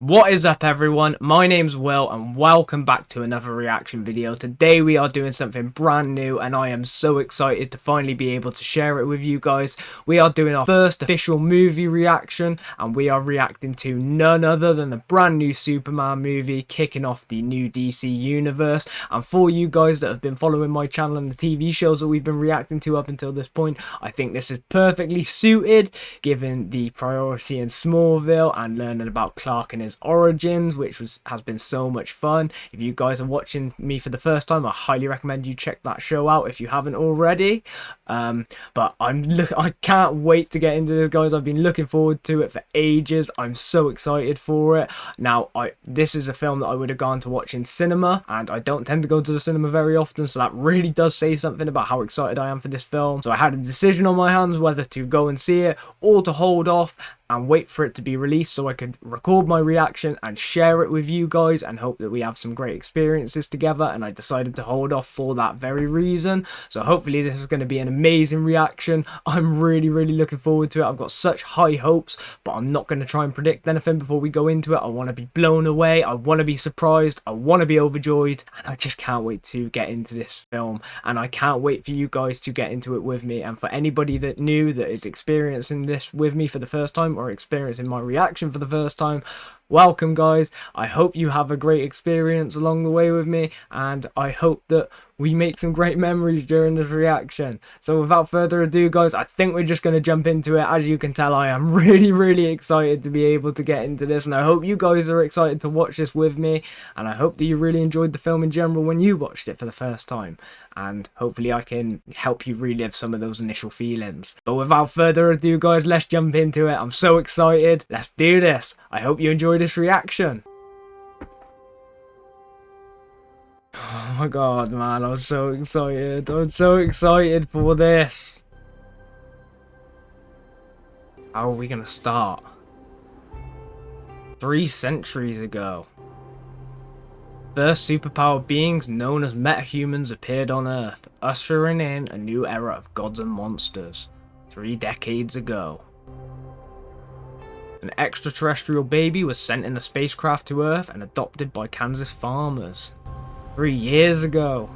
What is up everyone, my name's Will and welcome back to another reaction video. Today we are doing something brand new and I am so excited to finally be able to share it with you guys. We are doing our first official movie reaction and we are reacting to none other than the brand new Superman movie kicking off the new DC universe. And for you guys that have been following my channel and the TV shows that we've been reacting to up until this point, I think this is perfectly suited given the priority in Smallville and learning about Clark and his origins, which has been so much fun. If you guys are watching me for the first time, I highly recommend you check that show out if you haven't already. But I can't wait to get into this, guys. I've been looking forward to it for ages. I'm so excited for it. Now, this is a film that I would have gone to watch in cinema, and I don't tend to go to the cinema very often, so that really does say something about how excited I am for this film. So I had a decision on my hands whether to go and see it or to hold off and wait for it to be released so I could record my reaction and share it with you guys and hope that we have some great experiences together. And I decided to hold off for that very reason. So hopefully this is going to be an amazing reaction. I'm really looking forward to it. I've got such high hopes, but I'm not going to try and predict anything before we go into it. I want to be blown away. I want to be surprised. I want to be overjoyed. And I just can't wait to get into this film. And I can't wait for you guys to get into it with me. And for anybody that is experiencing this with me for the first time, or experiencing my reaction for the first time, welcome guys. I hope you have a great experience along the way with me, and I hope that we make some great memories during this reaction. So without further ado guys, I think we're just going to jump into it. As you can tell, I am really excited to be able to get into this, and I hope you guys are excited to watch this with me, and I hope that you really enjoyed the film in general when you watched it for the first time, and hopefully I can help you relive some of those initial feelings. But without further ado guys, let's jump into it. I'm so excited. Let's do this. I hope you enjoy this reaction. Oh my god, man, I'm so excited. I'm so excited for this. How are we gonna start? 3 centuries ago, first superpowered beings known as metahumans appeared on Earth, ushering in a new era of gods and monsters. 3 decades ago, an extraterrestrial baby was sent in a spacecraft to Earth and adopted by Kansas farmers. 3 years ago,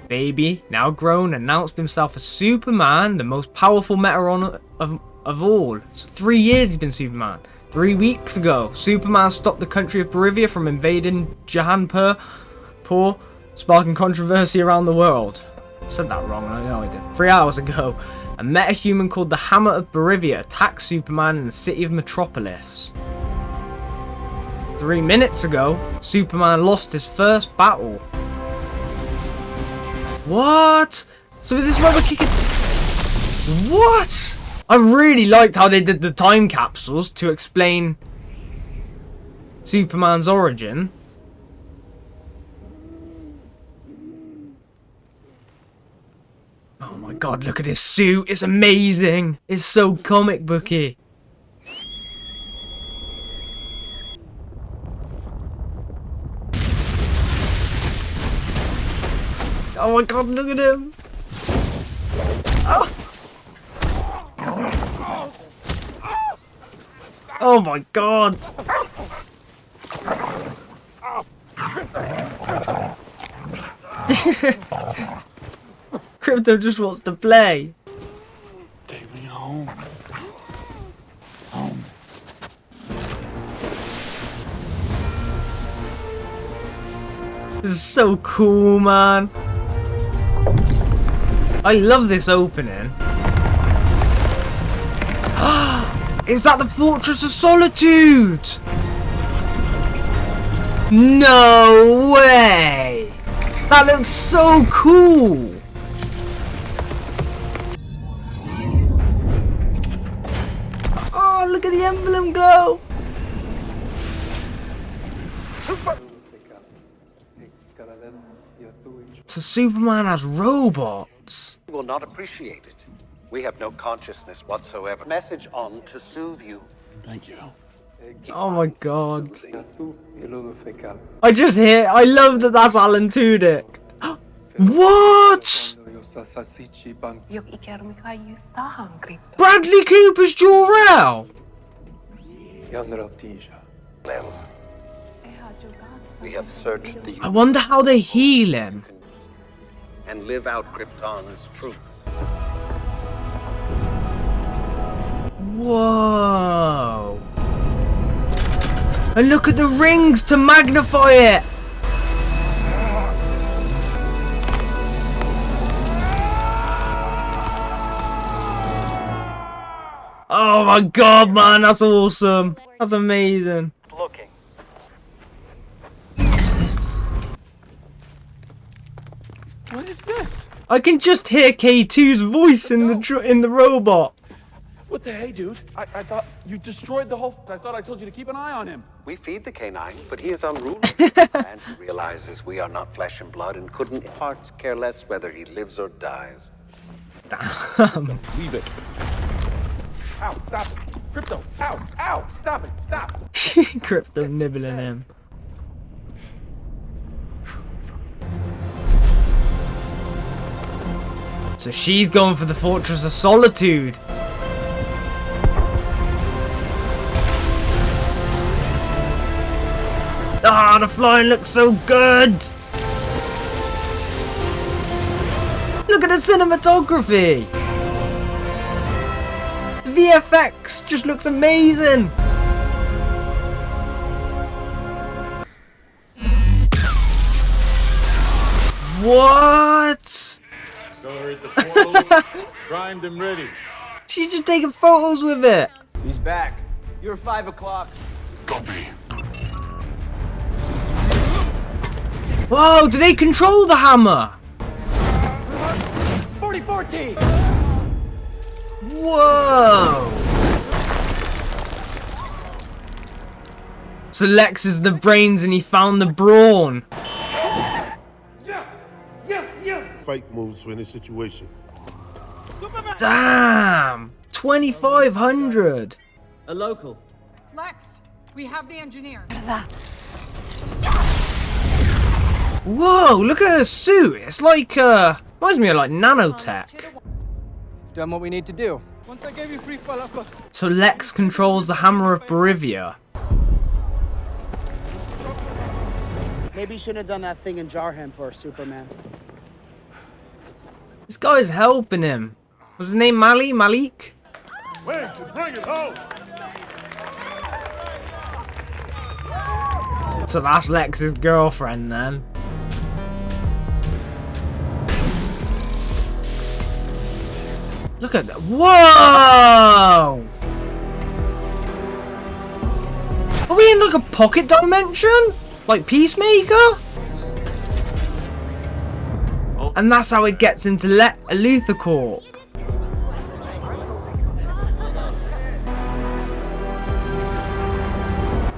baby, now grown, announced himself as Superman, the most powerful meta of all. So 3 years he's been Superman. 3 weeks ago, Superman stopped the country of Bolivia from invading Jahanpur, sparking controversy around the world. I said that wrong, I know I did. 3 hours ago, a metahuman called the Hammer of Bolivia attacked Superman in the city of Metropolis. 3 minutes ago, Superman lost his first battle. What? So is this where we're kicking? What? I really liked how they did the time capsules to explain Superman's origin. Oh my god, look at his suit. It's amazing. It's so comic booky. Oh my god, look at him. Oh. Oh my god! Crypto just wants to play. Take me home. Home. This is so cool, man. I love this opening. Is that the Fortress of Solitude? No way! That looks so cool! Oh, look at the emblem glow! So Superman has robots? You will not appreciate it. We have no consciousness whatsoever. Message on to soothe you. Thank you. Oh my god. I love that that's Alan Tudyk. What? Bradley Cooper's Jor-El? Well, we have searched the I wonder how they heal him. and live out Krypton's truth. Whoa. And look at the rings to magnify it. Oh my god, man, that's awesome. That's amazing. Looking. What is this? I can just hear K2's voice in the robot. What the hey, dude? I thought you destroyed the whole... I thought I told you to keep an eye on him. We feed the canine, but he is unruly. And he realizes we are not flesh and blood and couldn't in parts care less whether he lives or dies. Damn. Leave it. Ow, stop it. Crypto, ow, ow, stop it, stop. Crypto nibbling him. So she's going for the Fortress of Solitude. Ah, the flying looks so good. Look at the cinematography. VFX just looks amazing. What? Accelerate the portals, primed and ready. She's just taking photos with it. He's back. You're 5 o'clock. Copy. Whoa, do they control the hammer? 4014! Whoa. So Lex is the brains and he found the brawn. Fight moves for any situation. Damn. 2,500. A local. Lex, we have the engineer. Whoa, look at her suit. It's like, reminds me of like nanotech. Done what we need to do. Once I gave you free falafel. So Lex controls the hammer of Barivia. Maybe you shouldn't have done that thing in Jarheim for Superman. This guy's helping him. Was his name Malik? Wait, bring it home. So that's Lex's girlfriend then. Look at that. Whoa! Are we in like a pocket dimension? Like Peacemaker? And that's how it gets into Luthor Corp.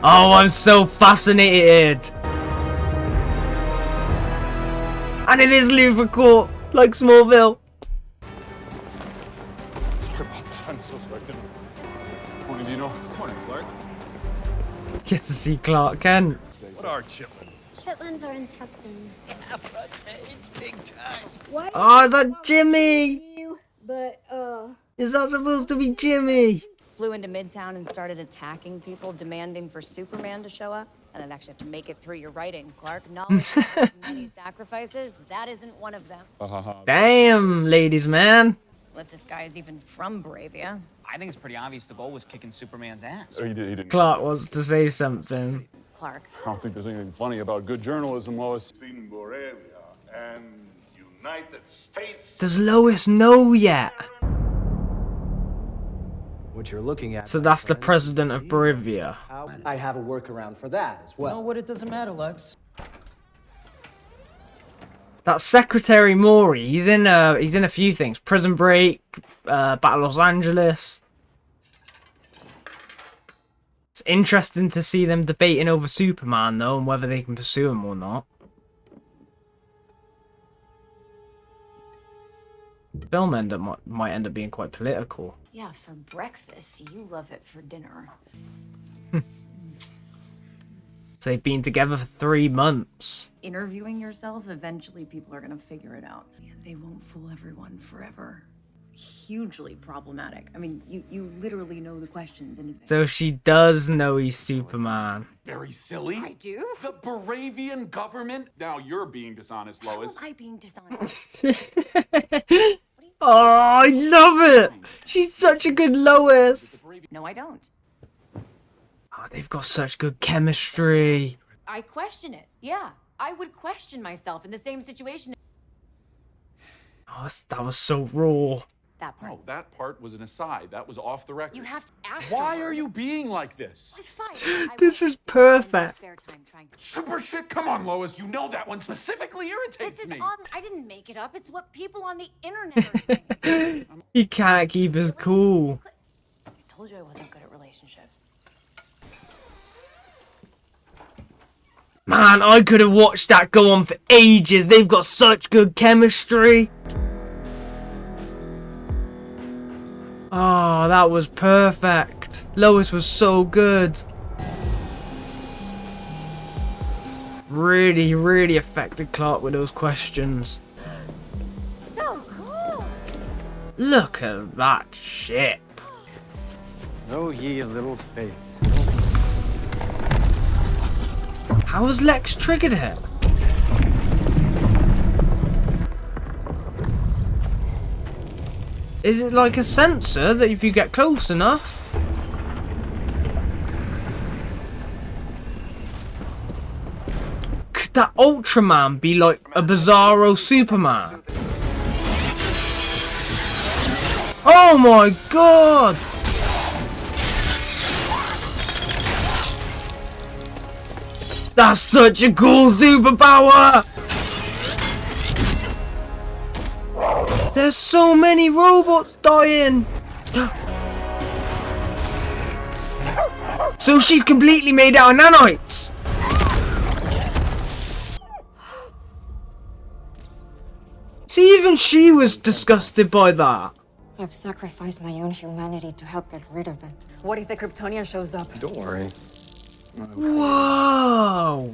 Oh, I'm so fascinated. And it is Luthor Corp, like Smallville. Sorry about that. I'm so sorry. Morning, do you know? Morning, Clark. Get to see Clark Kent. What are chitlins? Chitlins are intestines. Oh, is that Jimmy? But, Is that supposed to be Jimmy? Flew into Midtown and started attacking people, demanding for Superman to show up. And I'd actually have to make it through your writing, Clark. Knowledge of many sacrifices, that isn't one of them. Damn, ladies man. Well, if this guy is even from Bravia. I think it's pretty obvious the goal was kicking Superman's ass. Oh, he didn't. Clark wants to say something. Clark. I don't think there's anything funny about good journalism, Lois. In Bravia and United States. Does Lois know yet? What you're looking at. So that's the president of Barivia. I have a workaround for that as well. No, what? It doesn't matter, Lex. That's Secretary Maury. He's in a few things. Prison Break, Battle Los Angeles. It's interesting to see them debating over Superman though, and whether they can pursue him or not. The film might end up being quite political. Yeah, for breakfast. You love it for dinner. So they've been together for 3 months. Interviewing yourself, eventually people are gonna figure it out. And they won't fool everyone forever. hugely problematic. I mean, you literally know the questions in advance. So she does know he's Superman. Very silly. I do? The Baravian government? Now you're being dishonest, Lois. How am I being dishonest? Oh, I love it. She's such a good Lois. No, I don't. Oh, they've got such good chemistry. I question it. Yeah, I would question myself in the same situation. Oh, that was so raw. That part. No, that part was an aside. That was off the record. You have to ask. Why are you being like this? It's fine. This is perfect. Spare time trying to... Super shit? Come on, Lois. You know that one specifically irritates This is me. on. I didn't make it up. It's what people on the internet are saying. He can't keep his cool. I told you I wasn't good at relationships. Man, I could have watched that go on for ages. They've got such good chemistry. Oh, that was perfect. Lois was so good. Really, really affected Clark with those questions. So cool. Look at that ship. Know ye little faith. How has Lex triggered it? Is it like a sensor that if you get close enough? Could that Ultraman be like a Bizarro Superman? Oh my god! That's such a cool superpower! There's so many robots dying! So she's completely made out of nanites! See, even she was disgusted by that. I've sacrificed my own humanity to help get rid of it. What if the Kryptonian shows up? Don't worry. Whoa!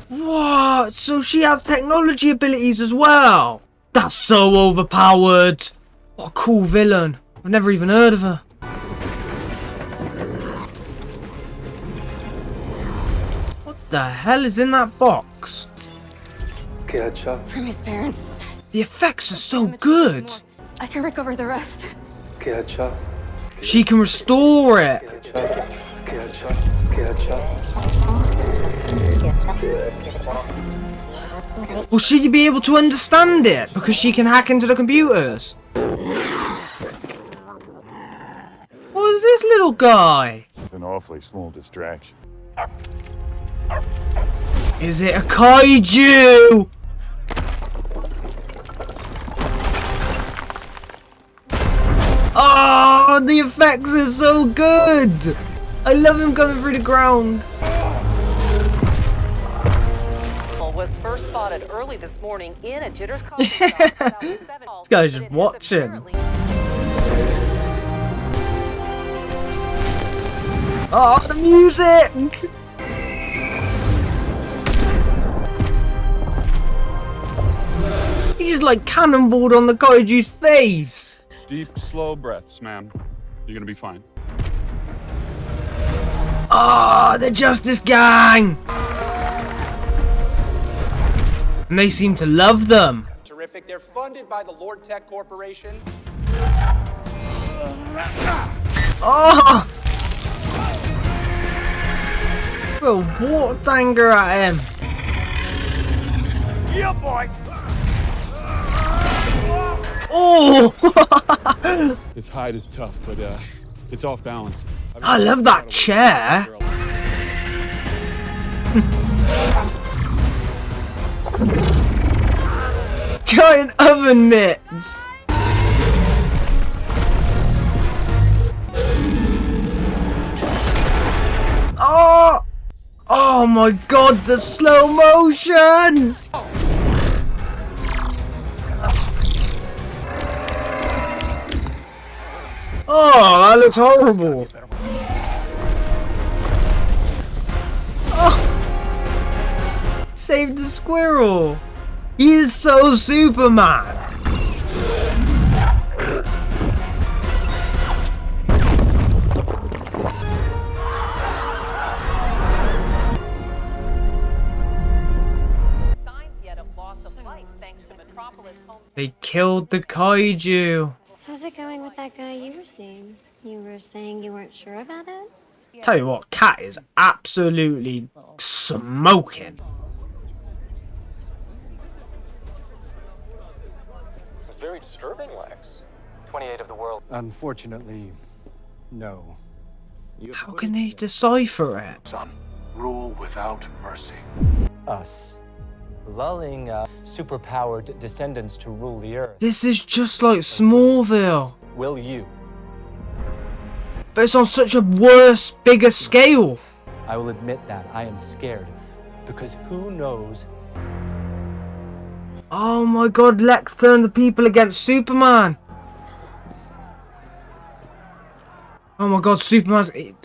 What? So she has technology abilities as well? That's so overpowered. What a cool villain. I've never even heard of her. What the hell is in that box? From his parents. The effects are so good. I can recover the rest. She can restore it. Will she be able to understand it because she can hack into the computers? What is this little guy? It's an awfully small distraction. Is it a kaiju? Oh, the effects are so good! I love him coming through the ground. Was first spotted early this morning in a Jitters coffee shop about 7. This guy's just watching. Oh, the music! He just like cannonballed on the kaiju's face. Deep, slow breaths, ma'am. You're gonna be fine. Oh, the Justice Gang! And they seem to love them. Terrific. They're funded by the Lord Tech Corporation. Oh! Bro, what anger at him? Yeah, boy. Oh! His hide is tough, but it's off balance. I love that chair. Giant oven mitts. Oh! Oh my god, the slow motion! Oh, that looks horrible. Oh. Save the squirrel. He is so Superman. Signs yet of loss of life thanks to Metropolis home. They killed the kaiju. How's it going with that guy you were seeing? You were saying you weren't sure about it? Tell you what, Cat is absolutely smoking. It's very disturbing, Lex. 28 of the world. Unfortunately, no. How can they decipher it? Son, rule without mercy. Us. Lulling superpowered descendants to rule the earth. This is just like Smallville. Will you? But it's on such a worse, bigger scale. I will admit that I am scared. Because who knows? Oh my god, Lex turned the people against Superman. Oh my god,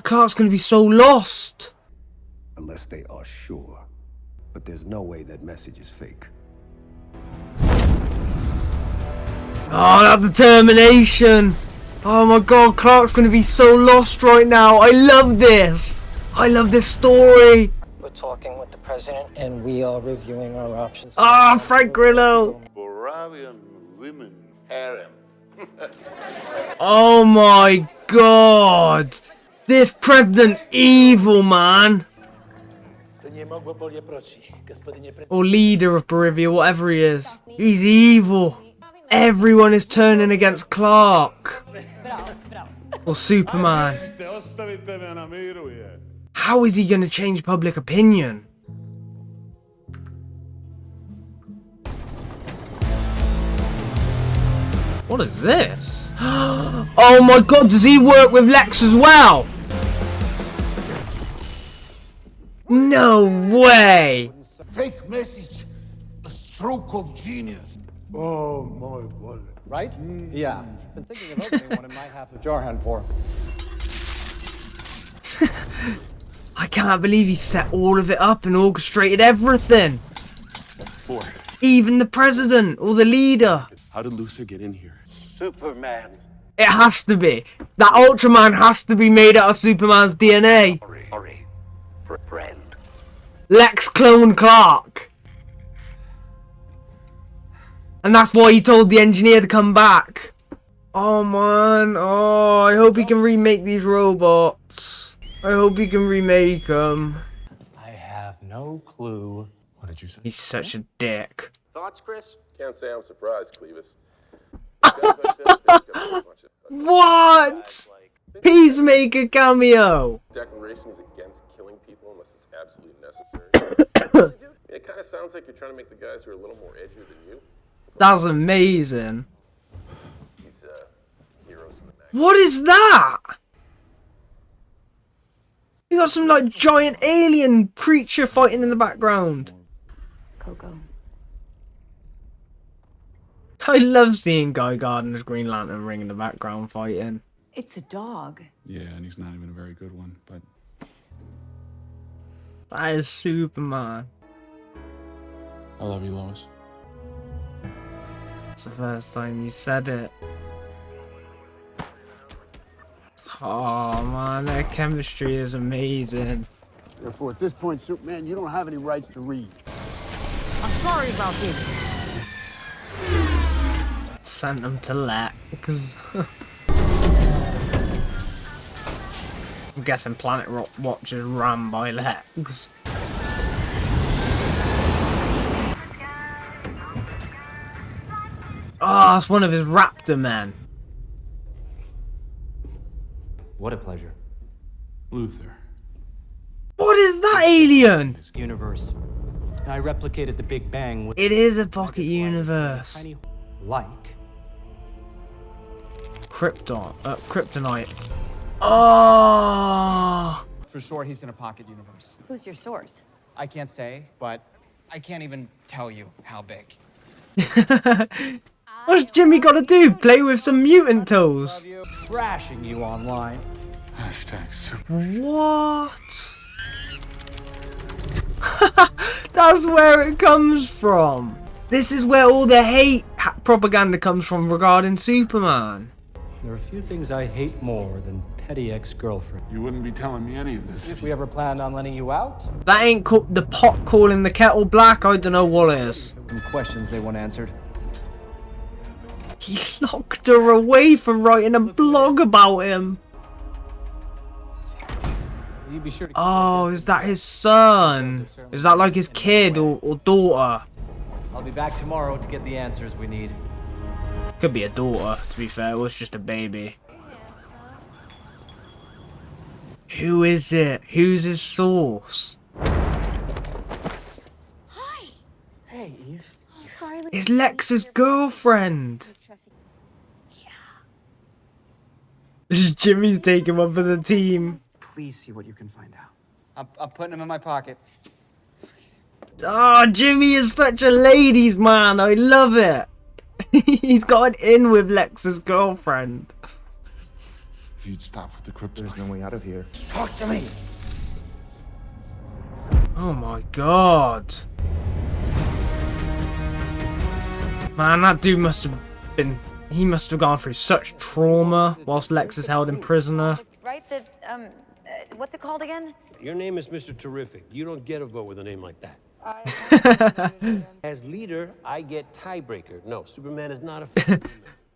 Clark's gonna be so lost. Unless they are sure. But there's no way that message is fake. Oh, that determination. Oh my god, Clark's gonna be so lost right now. I love this. I love this story. We're talking with the president and we are reviewing our options. Ah, Frank Grillo. Moravian women harem. Oh my god. This president's evil, man. Or leader of Bolivia, whatever he is. He's evil. Everyone is turning against Clark. Or Superman. How is he going to change public opinion? What is this? Oh my god, does he work with Lex as well? No way! Fake message. A stroke of genius. Oh my god. Right? Yeah. Been thinking of opening one in my half of Jarhan Port. I can't believe he set all of it up and orchestrated everything. Even the president or the leader. How did Luthor get in here? Superman. It has to be. That Ultraman has to be made out of Superman's DNA. Friend. Lex cloned Clark. And that's why he told the engineer to come back. Oh man, oh, I hope he can remake these robots. I hope he can remake them. I have no clue. What did you say? He's such a dick. Thoughts, Chris? Can't say I'm surprised, Clevis. What? Peacemaker cameo. Declaration is against killing people unless it's absolutely necessary. It kind of sounds like you're trying to make the guys who are a little more edgy than you. That's amazing. He's heroes in the neck. What is that? You got some like giant alien creature fighting in the background. Coco. I love seeing Guy Gardner's Green Lantern ring in the background fighting. It's a dog. Yeah, and he's not even a very good one, but That is Superman. I love you, Lois. It's the first time you said it. Oh man, their chemistry is amazing. Therefore, at this point, Superman, you don't have any rights to read. I'm sorry about this. Sent them to Lex. I'm guessing Planet Watch is ran by Lex. Oh, it's one of his raptor men. What a pleasure. Luthor. What is that alien? Universe. I replicated the Big Bang with It is a pocket universe. tiny like. Kryptonite. Oh. For sure, he's in a pocket universe. Who's your source? I can't say, but I can't even tell you how big. What's Jimmy got to do? Play with some mutant tools? Trashing you online. Hashtag super. What? That's where it comes from. This is where all the hate propaganda comes from regarding Superman. There are few things I hate more than petty ex-girlfriend. You wouldn't be telling me any of this. If we ever planned on letting you out? That ain't the pot calling the kettle black. I don't know what it is. Some questions they want answered. He locked her away for writing a blog about him. You be sure to Oh, is that his son? Is that like his kid or daughter? I'll be back tomorrow to get the answers we need. Could be a daughter, to be fair. It was just a baby. Who is it? Who's his source? Hi. Hey, Eve. Oh, sorry. It's Lex's girlfriend. This is Jimmy's taking one for the team. Please see what you can find out. I'm putting them in my pocket. Oh, Jimmy is such a ladies' man. I love it. He's got an in with Lex's girlfriend. If you'd stop with the Kryptonian. There's no way out of here. Talk to me. Oh my god. Man, that dude must have been... He must have gone through such trauma whilst Lex is held in prisoner. Right, what's it called again? Your name is Mr. Terrific. You don't get a vote with a name like that. As leader, I get tiebreaker. No, Superman is not a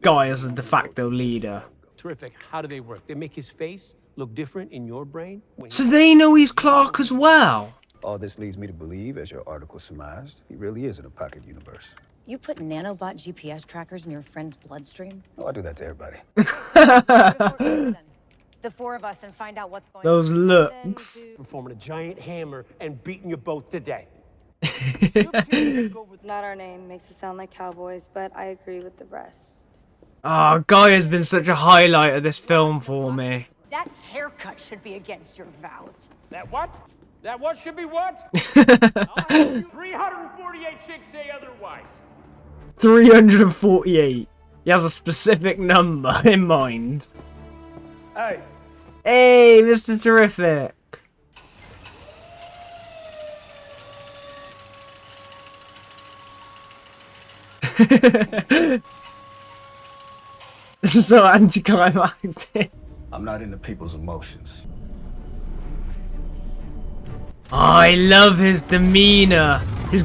Guy is a de facto leader. Terrific. How do they work? They make his face look different in your brain? So they know he's Clark as well? All this leads me to believe, as your article surmised, he really is in a pocket universe. You put nanobot GPS trackers in your friend's bloodstream? Oh, I do that to everybody. The four of us and find out what's going Those on. looks. Performing a giant hammer and beating you both to death. Not our name makes it sound like cowboys, but I agree with the rest. Oh, Guy has been such a highlight of this film for me. That haircut should be against your vows. That what? That what should be what? 348 chicks say otherwise. 348. He has a specific number in mind. Hey. Hey, Mr. Terrific. This is so anticlimactic. I'm not into people's emotions. I love his demeanor. His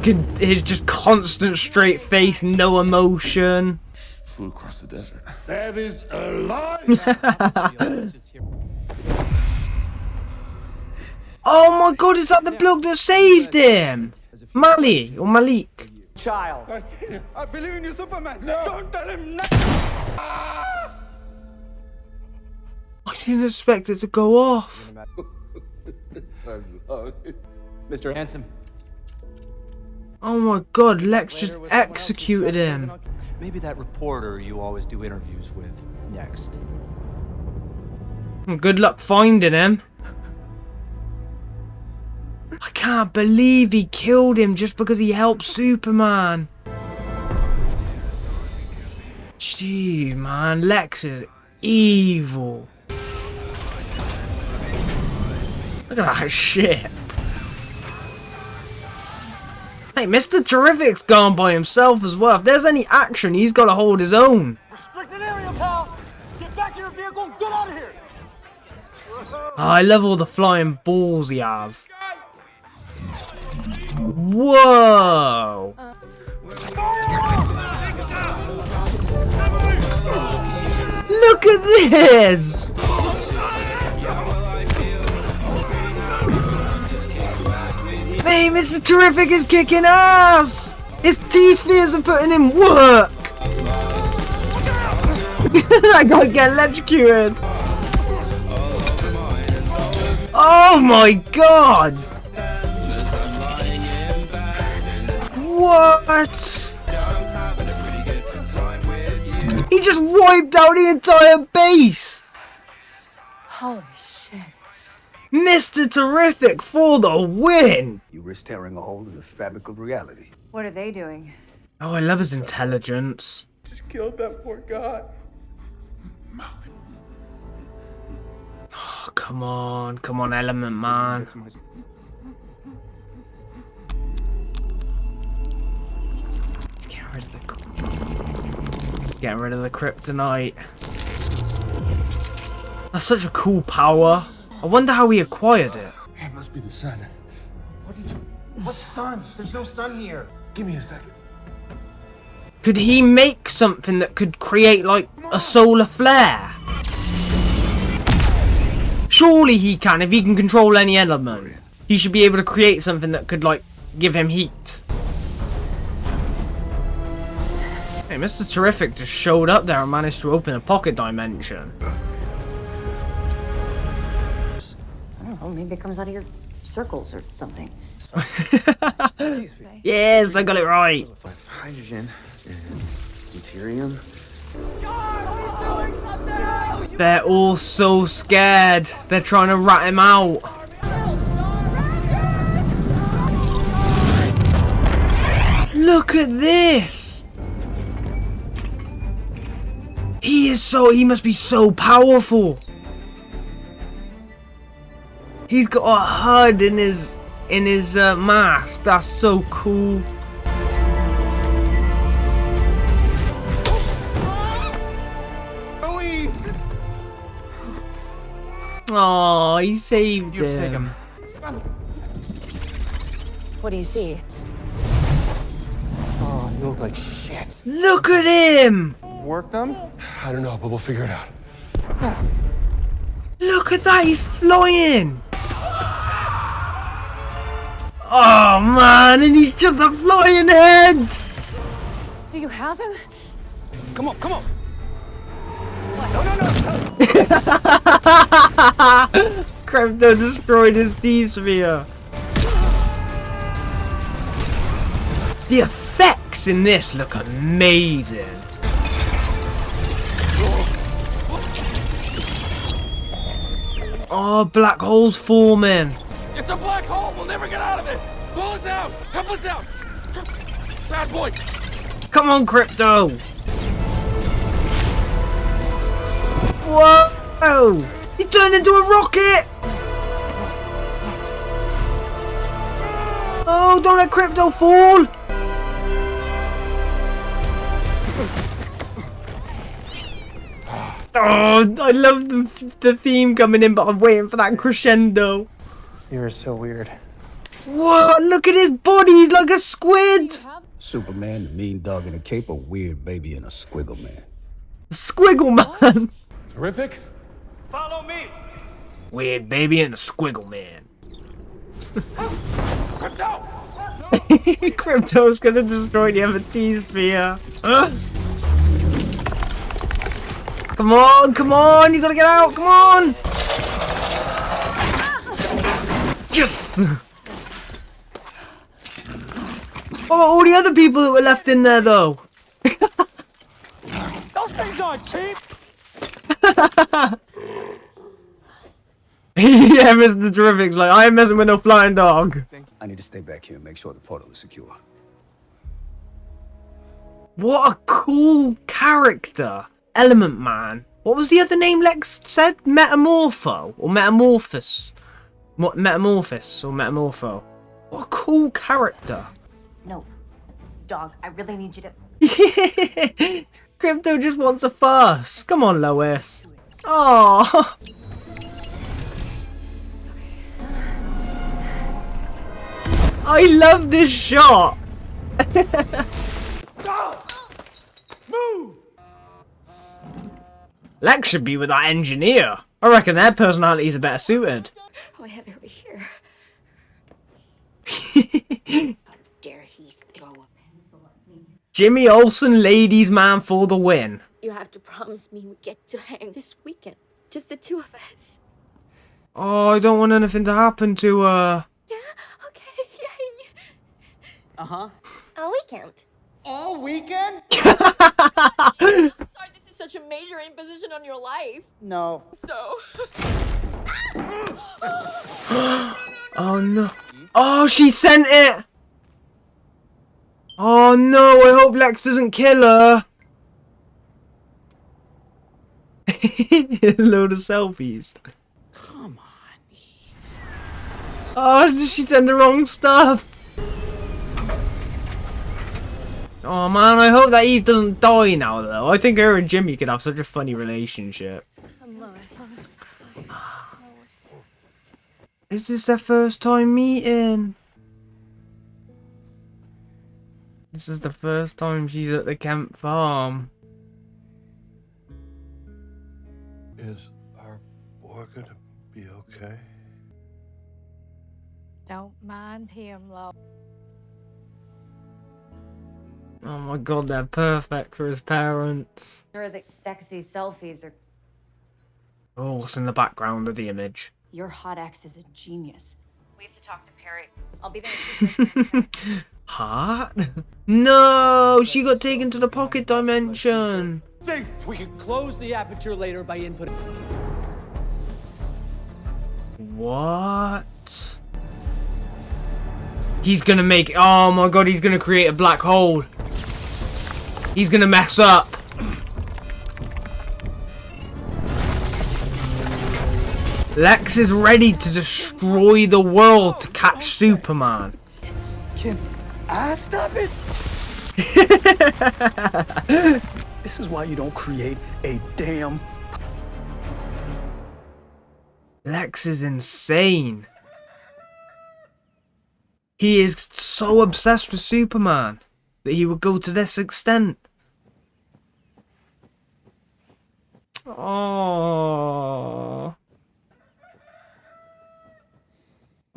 just constant straight face, no emotion. Flew across the desert. That is a lie. Oh my god, is that the bloke that saved him? Mali or Malik? Child. I believe in you, Superman. No. Don't tell him nothing. I didn't expect it to go off. Mr. Handsome. Oh my god, Lex just executed him. Maybe that reporter you always do interviews with next. Good luck finding him. I can't believe he killed him just because he helped Superman. Gee, man, Lex is evil. Look at that shit. Hey, Mr. Terrific's gone by himself as well. If there's any action, he's got to hold his own. Restricted area, pal. Get back to your vehicle. Get out of here. Oh, I love all the flying balls he has. Whoa! Look at this! Hey, Mr. Terrific is kicking ass! His T-spheres are putting in work! That guy's getting electrocuted! Oh my god! What? He just wiped out the entire base! Holy shit. Mr. Terrific for the win! You risk tearing a hole in the fabric of reality. What are they doing? Oh, I love his intelligence. Just killed that poor guy. Oh, come on, Element Man. Getting rid of the kryptonite. That's such a cool power. I wonder how he acquired it. It must be the sun. What are you doing? What sun? There's no sun here. Give me a second. Could he make something that could create like a solar flare? Surely he can, if he can control any element. He should be able to create something that could like give him heat. Hey, Mr. Terrific just showed up there and managed to open a pocket dimension. I don't know, maybe it comes out of your circles or something. Yes, I got it right. Hydrogen and deuterium. They're all so scared. They're trying to rat him out. Look at this. He must be so powerful. He's got a HUD in his mask. That's so cool. Oh, he saved him. What do you see? Oh, you look like shit. Look at him! Work them? I don't know, but we'll figure it out. Look at that, he's flying! Oh man, and he's just a flying head! Do you have him? Come on, come on! Krypto destroyed his D-sphere. The effects in this look amazing. Oh, black holes forming. It's a black hole! We'll never get out of it! Pull us out! Help us out! Bad boy! Come on, Krypto! Whoa! He turned into a rocket! Oh, don't let Krypto fall! Oh, I love the theme coming in, but I'm waiting for that crescendo. You're so weird. Whoa, look at his body, he's like a squid! Superman, the mean dog in a cape, a weird baby, and a squiggle man. Squiggle man! Terrific? Follow me! Weird baby and a squiggle man. Krypto! Krypto's gonna destroy the other T-sphere. Come on, come on, you gotta get out, come on! Yes! What about all the other people that were left in there though? Those things aren't cheap! Yeah, Mr. Terrific's like, I ain't messing with no flying dog. I need to stay back here and make sure the portal is secure. What a cool character. Element Man. What was the other name Lex said? Metamorpho? Or Metamorphos? What, Metamorphos or Metamorpho? What a cool character. No. Dog, I really need you to... Krypto just wants a fuss. Come on, Lois. Oh. I love this shot. Move! Lex should be with that engineer. I reckon their personalities are better suited. Oh, I have it over here. How dare he throw a pencil at me? Jimmy Olsen, ladies man for the win. You have to promise me we get to hang this weekend. Just the two of us. Oh, I don't want anything to happen to her. Yeah? Okay, yay. Uh-huh. All weekend. All weekend? Sorry, this is such a major imposition on your life. No. So... Oh no. Oh, she sent it! Oh no, I hope Lex doesn't kill her. A load of selfies. Come on. Oh, did she send the wrong stuff? Oh man, I hope that Eve doesn't die now though. I think her and Jimmy could have such a funny relationship. Is this their first time meeting? This is the first time she's at the Kent farm. Is our boy gonna be okay? Don't mind him, love. Oh my god, they're perfect for his parents. Sure, the sexy selfies are. Oh, what's in the background of the image? Your hot ex is a genius. We have to talk to Perry. I'll be there. Hot? No, she got taken to the pocket dimension. Safe. We can close the aperture later by inputting. What? He's gonna make. Oh my god, he's gonna create a black hole. He's gonna mess up. Lex is ready to destroy the world to catch Superman. Can I stop it? This is why you don't create a damn... Lex is insane. He is so obsessed with Superman that he would go to this extent. Oh.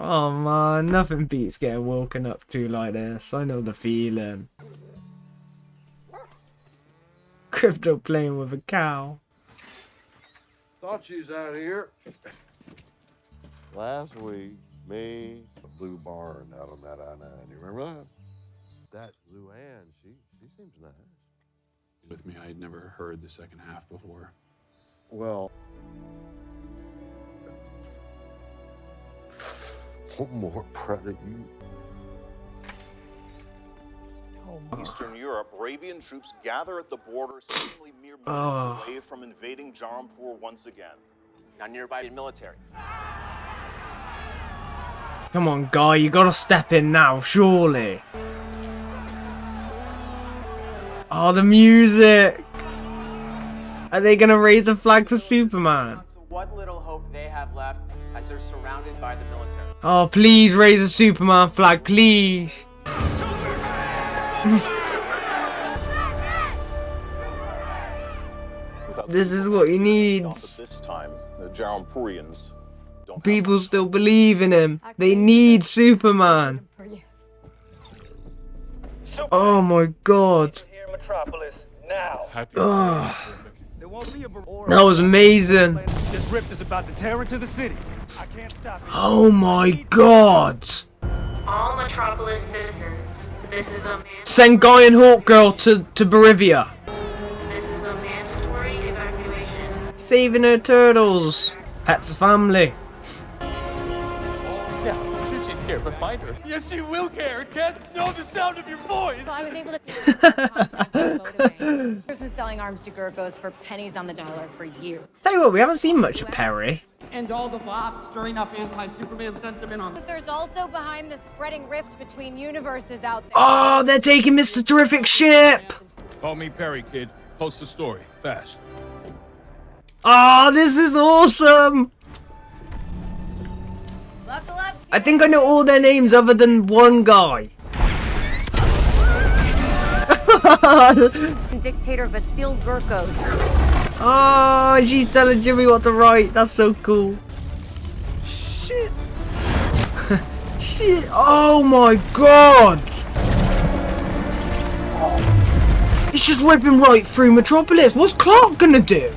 Oh man, nothing beats getting woken up to like this. I know the feeling. Crypto playing with a cow. Thought she was out here. Last week, me, the blue barn out on that I-9. You remember that? That Luann, she seems nice. With me, I had never heard the second half before. Well, what more credit you? Eastern Europe, Arabian troops gather at the border, seemingly mere minutes away from invading Jarampur once again. Now nearby military. Come on, guy, you gotta step in now, surely. Oh, the music! Are they gonna raise a flag for Superman? What little hope they have left as they're surrounded by the military. Oh, please raise a Superman flag, please. This is what he needs. This time, the Jarampurians don't. People still believe in him. They need Superman. Oh my god. Metropolis now. That was amazing. This rift is about to tear into the city. I can't stop it. Oh my god. All Metropolis citizens, this is a Send Guy and Hawk Girl to Bolivia. This is a mandatory evacuation. Saving her turtles. Pets a family. Yeah, I'm sure she's scared, but find her. Yes, she will care. Cats know the sound of your voice. So I was able to There's been selling arms to Gurkos for pennies on the dollar for years. Tell you what, we haven't seen much of Perry. And all the bots stirring up anti-Superman sentiment on. But there's also behind the spreading rift between universes out there. Oh, they're taking Mr. Terrific ship. Call me Perry, kid. Post the story. Fast. Oh, this is awesome. Buckle up. I think I know all their names other than one guy. Dictator Vasil Gurkos. Oh, she's telling Jimmy what to write. That's so cool. Shit. Shit. Oh my god. It's just ripping right through Metropolis. What's Clark gonna do?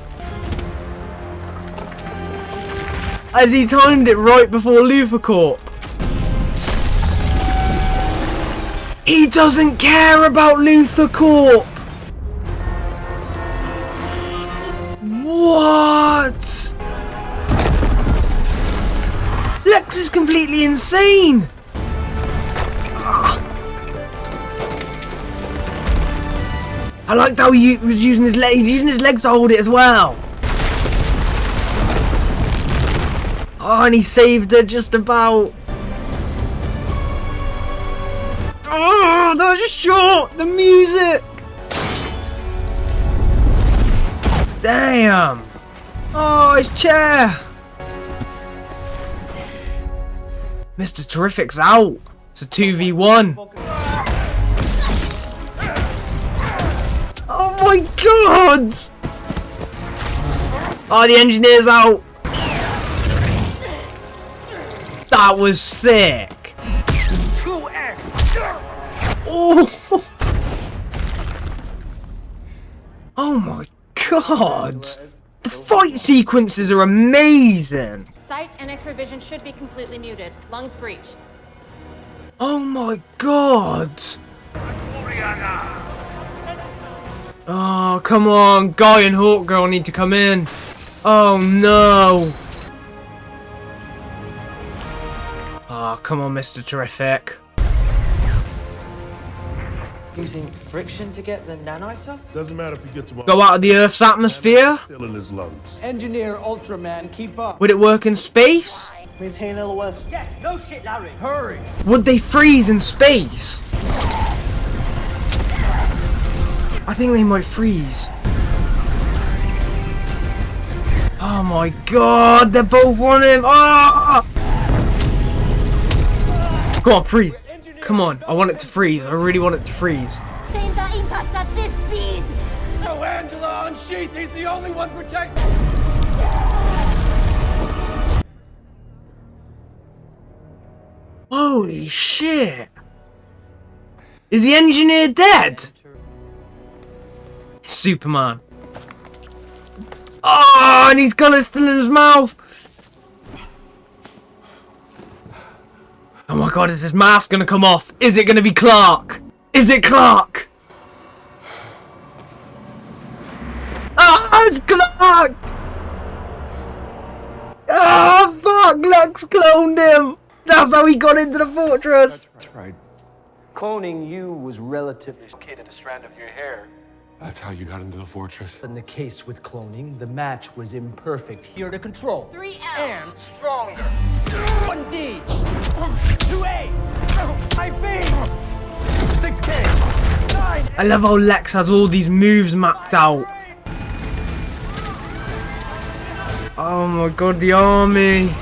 As he timed it right before Luthor Corp. He doesn't care about Luthor Corp. What? Lex is completely insane. I liked how he was using his legs. He's using his legs to hold it as well. Oh, and he saved her just about. Oh! Oh, that was short! The music! Damn! Oh, his chair! Mr. Terrific's out. It's a 2v1. Oh my god! Oh, the engineer's out. That was sick. Oh! Oh my god! The fight sequences are amazing! Sight and X-ray vision should be completely muted. Lungs breached. Oh my god! Oh, come on! Guy and Hawk Girl need to come in! Oh no! Oh, come on, Mr. Terrific. Using friction to get the nanites off? Doesn't matter if he gets them Go out of the Earth's atmosphere? still in his lungs. Engineer, Ultraman, keep up. Would it work in space? Maintain LOS. Yes, no shit, Larry. Hurry. Would they freeze in space? I think they might freeze. Oh my god, they're both on him! Ah! Come on, freeze! Come on, I want it to freeze. I really want it to freeze. Sustain the impact at this speed! No, Angela, unsheath! He's the only one protected! Holy shit! Is the engineer dead? Superman. Oh, and he's got it still in his mouth! Oh my god, is his mask gonna come off? Is it gonna be Clark? Is it Clark? Ah, it's Clark! Ah, fuck! Lex cloned him! That's how he got into the fortress! That's right. Cloning you was relatively located a strand of your hair. That's how you got into the fortress. In the case with cloning, the match was imperfect. Here to control. 3L. And stronger. 1D. 2A. 5B. 6K. 9. I love how Lex has all these moves mapped out. Oh my god, the army.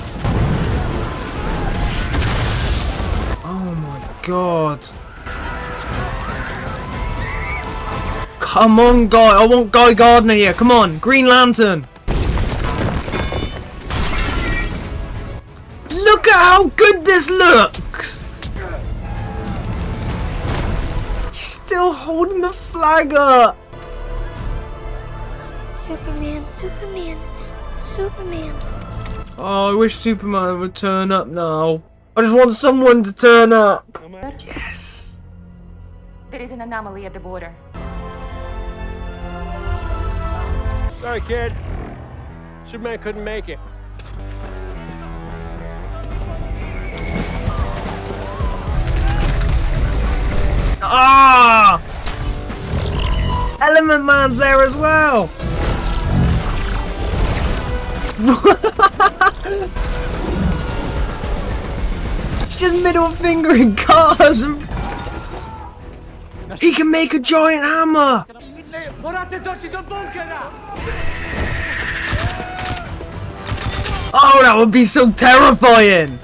Oh my god. Come on, Guy. I want Guy Gardner here. Come on. Green Lantern. Look at how good this looks. He's still holding the flag up. Superman, Superman, Superman. Oh, I wish Superman would turn up now. I just want someone to turn up. Yes. There is an anomaly at the border. Sorry, kid. Superman couldn't make it. Ah! Element Man's there as well. Just middle fingering cars. He can make a giant hammer. Oh, that would be so terrifying.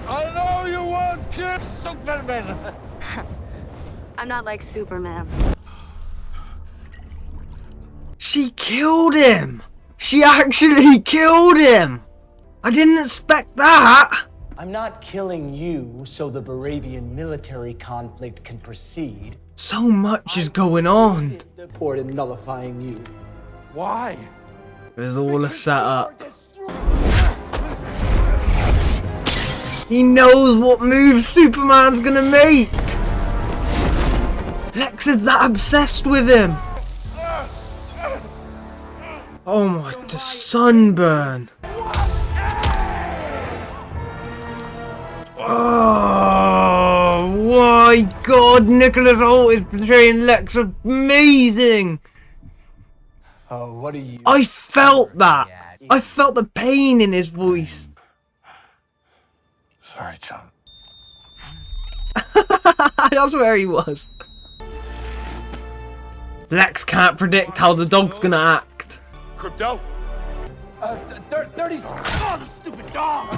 I know you want to, Superman. I'm not like Superman. She killed him. She actually killed him. I didn't expect that. I'm not killing you so the Baravian military conflict can proceed. So much is going on. Report and nullifying you. Why? There's all a setup. He knows what moves Superman's gonna make. Lex is that obsessed with him. Oh my, the sunburn. Oh my god, Nicholas Hoult is portraying Lex amazing. Oh, what are you? I felt that. I felt the pain in his voice. Sorry, chum. That's where he was. Lex can't predict how the dog's gonna act. Crypto? 30 seconds. Oh, the stupid dog!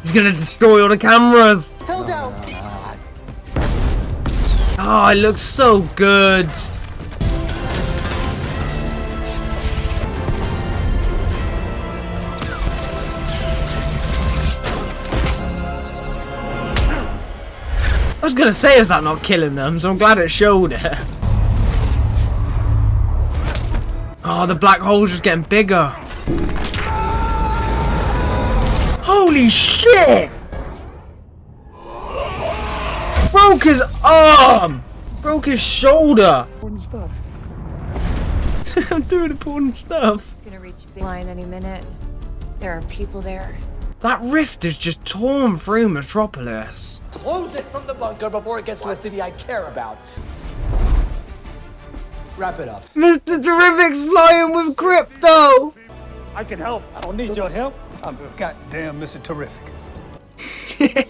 He's gonna destroy all the cameras. Hold out. Oh, it looks so good. I was gonna say, is that not killing them? So I'm glad it showed it. Oh, the black hole's just getting bigger. Holy shit! Broke his arm! Broke his shoulder! Important stuff. I'm doing important stuff. It's gonna reach big line any minute. There are people there. That rift is just torn through Metropolis. Close it from the bunker before it gets to a city I care about. Wrap it up. Mr. Terrific's flying with crypto! I can help. I don't need your help. I'm goddamn Mr. Terrific.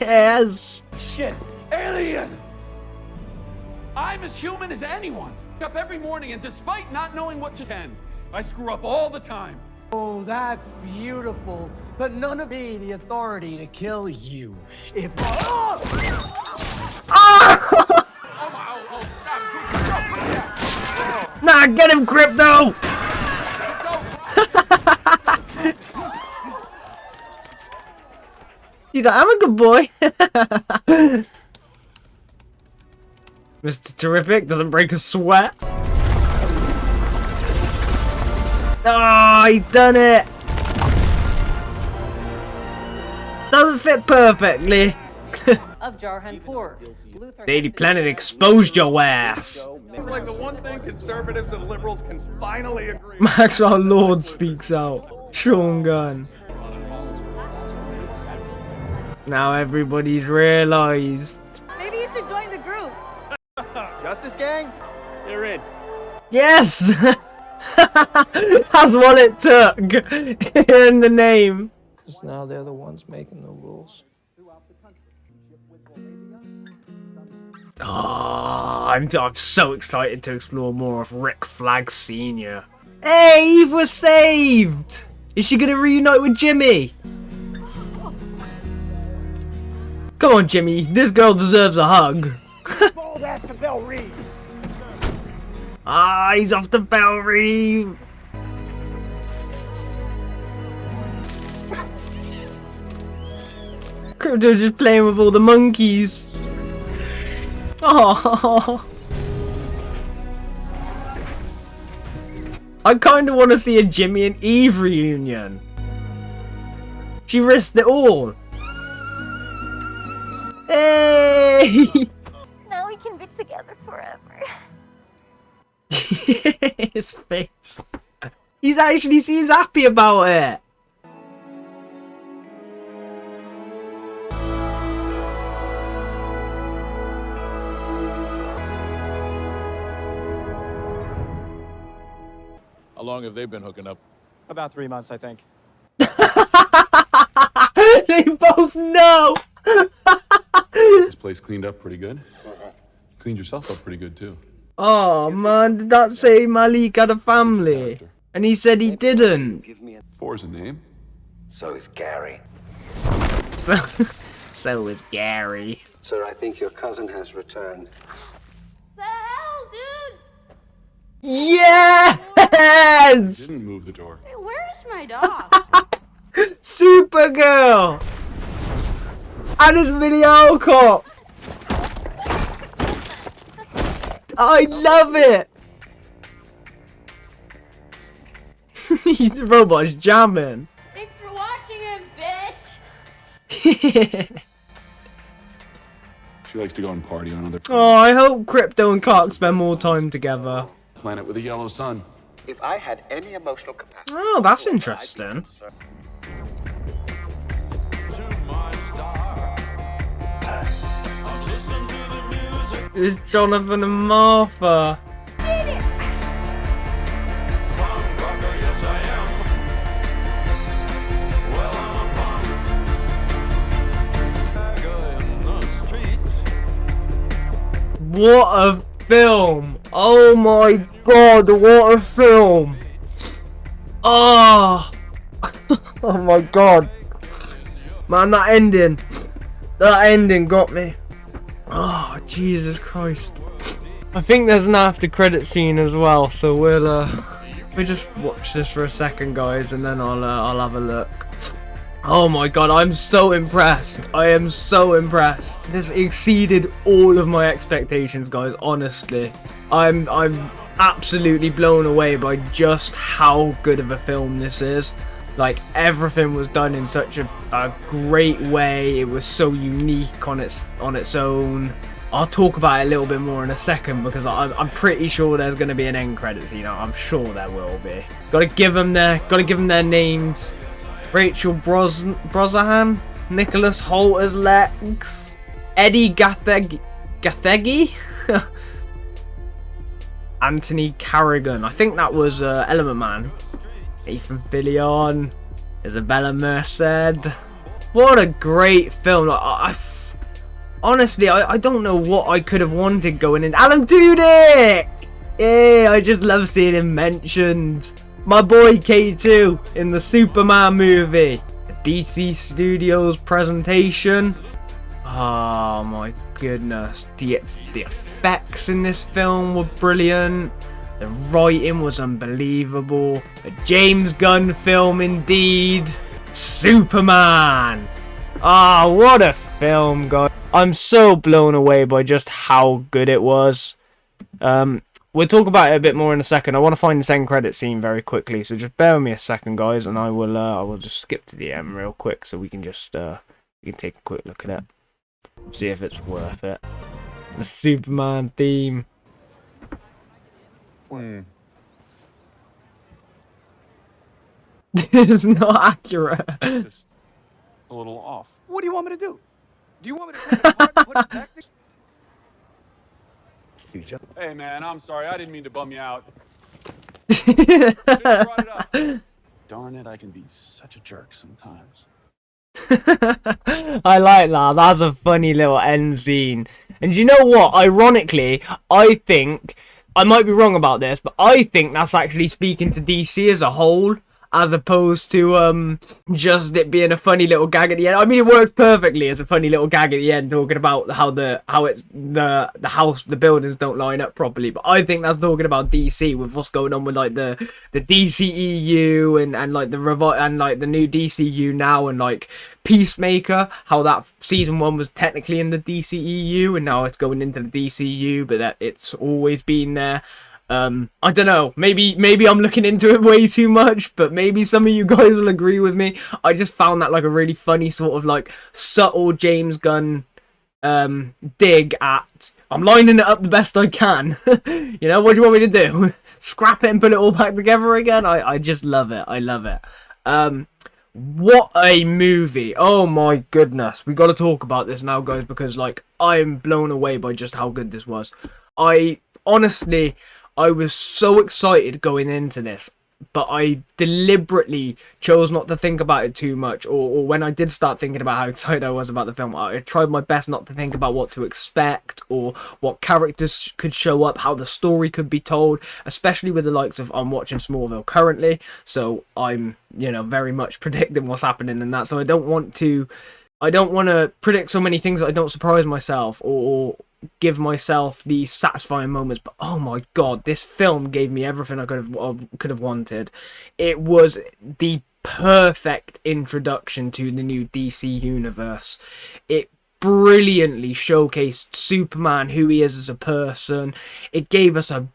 Yes! Shit! Alien! I'm as human as anyone. Up every morning, and despite not knowing what to do, I screw up all the time. Oh, that's beautiful. But none of me the authority to kill you. If Ah! Nah, get him, Crypto! He's like, I'm a good boy. Mr. Terrific doesn't break a sweat. Oh, he's done it. Doesn't fit perfectly. Of Jarhanpur. Daily Planet exposed your ass. It's like the one thing conservatives and liberals can finally agree. Max our Lord speaks out. Sean Gunn. Now everybody's realized. Maybe you should join the group. Justice Gang? You're in. Yes! That's what it took. In the name. Because now they're the ones making the rules. Oh, I'm so excited to explore more of Rick Flag Sr. Hey, Eve was saved! Is she gonna reunite with Jimmy? Come on, Jimmy. This girl deserves a hug. Bald ass to Bell Reeve. Ah, he's off to Bell Reeve. Crypto just playing with all the monkeys. Oh, I kind of want to see a Jimmy and Eve reunion. She risked it all. Hey! Now we can be together forever. His face. He actually seems happy about it. How long have they been hooking up? About 3 months, I think. They both know. This place cleaned up pretty good. Cleaned yourself up pretty good too. Oh man, did that say Malik had a family? And he said he didn't. Four's a name. So is Gary. So is Gary. Sir, I think your cousin has returned. The hell, dude? Yes! Didn't move the door. Hey, where's my dog? Supergirl! And his video cop! I love it! The robot's jamming. Thanks for watching him, bitch! She likes to go and party on other Oh, I hope Crypto and Clark spend more time together. planet with a yellow sun. If I had any emotional capacity... Oh, that's interesting. It's Jonathan and Martha. What a film! Oh my god, what a film! Oh, oh my god. Man, that ending got me. Oh, Jesus Christ. I think there's an after credit scene as well, so we'll just watch this for a second, guys, and then I'll have a look. Oh my god, I'm so impressed. I am so impressed. This exceeded all of my expectations, guys, honestly. I'm absolutely blown away by just how good of a film this is. Like, everything was done in such a great way. It was so unique on its own. I'll talk about it a little bit more in a second, because I'm pretty sure there's going to be an end credits scene. I'm sure there will be. Gotta give them their names. Rachel Brosnahan, Nicholas Hoult as Lex, Edi Gathegi, Anthony Carrigan. I think that was Element Man. Ethan Fillion, Isabela Merced. What a great film! Honestly, I don't know what I could have wanted going in. Alan Tudyk! Yeah, I just love seeing him mentioned. My boy K2 in the Superman movie. A DC Studios presentation. Oh my goodness. The effects in this film were brilliant. The writing was unbelievable. A James Gunn film indeed. Superman. Ah, what a film, guys. I'm so blown away by just how good it was. We'll talk about it a bit more in a second. I want to find this end credit scene very quickly, so just bear with me a second, guys, and I will just skip to the end real quick, so we can just take a quick look at it, see if it's worth it. The Superman theme. It's not accurate. Just a little off. What do you want me to do? Do you want me to take it apart and put it back together? Hey man, I'm sorry. I didn't mean to bum you out. Should've brought it up. Darn it, I can be such a jerk sometimes. I like that. That's a funny little end scene. And you know what? Ironically, I think, I might be wrong about this, but I think that's actually speaking to DC as a whole, as opposed to just it being a funny little gag at the end. I mean, it works perfectly as a funny little gag at the end, talking about how the buildings don't line up properly. But I think that's talking about DC with what's going on with like the DCEU and like the new DCU now, and like Peacemaker, how that season 1 was technically in the DCEU and now it's going into the DCU, but that it's always been there. I don't know, maybe I'm looking into it way too much, but maybe some of you guys will agree with me. I just found that like a really funny sort of like subtle James Gunn dig at, I'm lining it up the best I can. You know, what do you want me to do? Scrap it and put it all back together again? I just love it. I love it. What a movie. Oh my goodness. We got to talk about this now, guys, because like I'm blown away by just how good this was. Honestly, I was so excited going into this, but I deliberately chose not to think about it too much, or when I did start thinking about how excited I was about the film, I tried my best not to think about what to expect, or what characters could show up, how the story could be told, especially with the likes of, I'm watching Smallville currently, so I'm, you know, very much predicting what's happening in that, so I don't want to predict so many things that I don't surprise myself, or give myself these satisfying moments. But oh my god, this film gave me everything I could have wanted. It was the perfect introduction to the new DC universe. It brilliantly showcased Superman, who he is as a person. It gave us a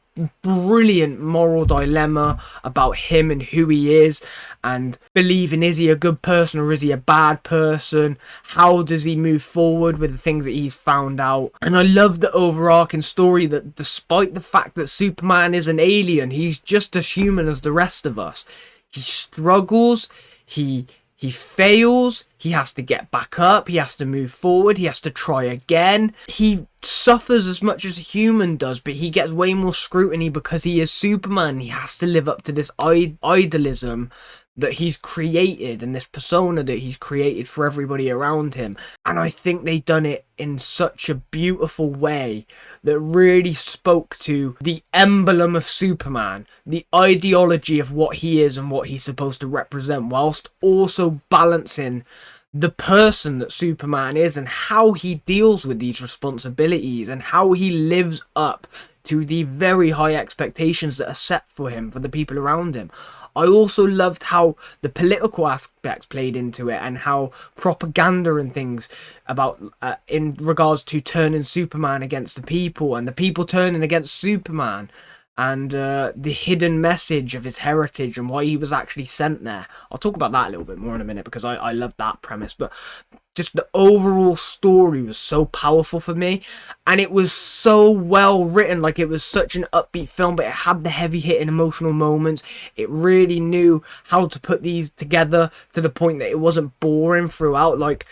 brilliant moral dilemma about him and who he is, and believing, is he a good person or is he a bad person? How does he move forward with the things that he's found out? And I love the overarching story that despite the fact that Superman is an alien, he's just as human as the rest of us. He struggles, he fails, he has to get back up, he has to move forward, he has to try again. He suffers as much as a human does, but he gets way more scrutiny because he is Superman. He has to live up to this idolism that he's created and this persona that he's created for everybody around him. And I think they done it in such a beautiful way that really spoke to the emblem of Superman, the ideology of what he is and what he's supposed to represent, whilst also balancing the person that Superman is and how he deals with these responsibilities and how he lives up to the very high expectations that are set for him, for the people around him. I also loved how the political aspects played into it, and how propaganda and things about in regards to turning Superman against the people and the people turning against Superman, and the hidden message of his heritage and why he was actually sent there. I'll talk about that a little bit more in a minute because I love that premise, but just the overall story was so powerful for me, and it was so well written. Like, it was such an upbeat film, but it had the heavy hitting emotional moments. It really knew how to put these together to the point that it wasn't boring throughout. Like,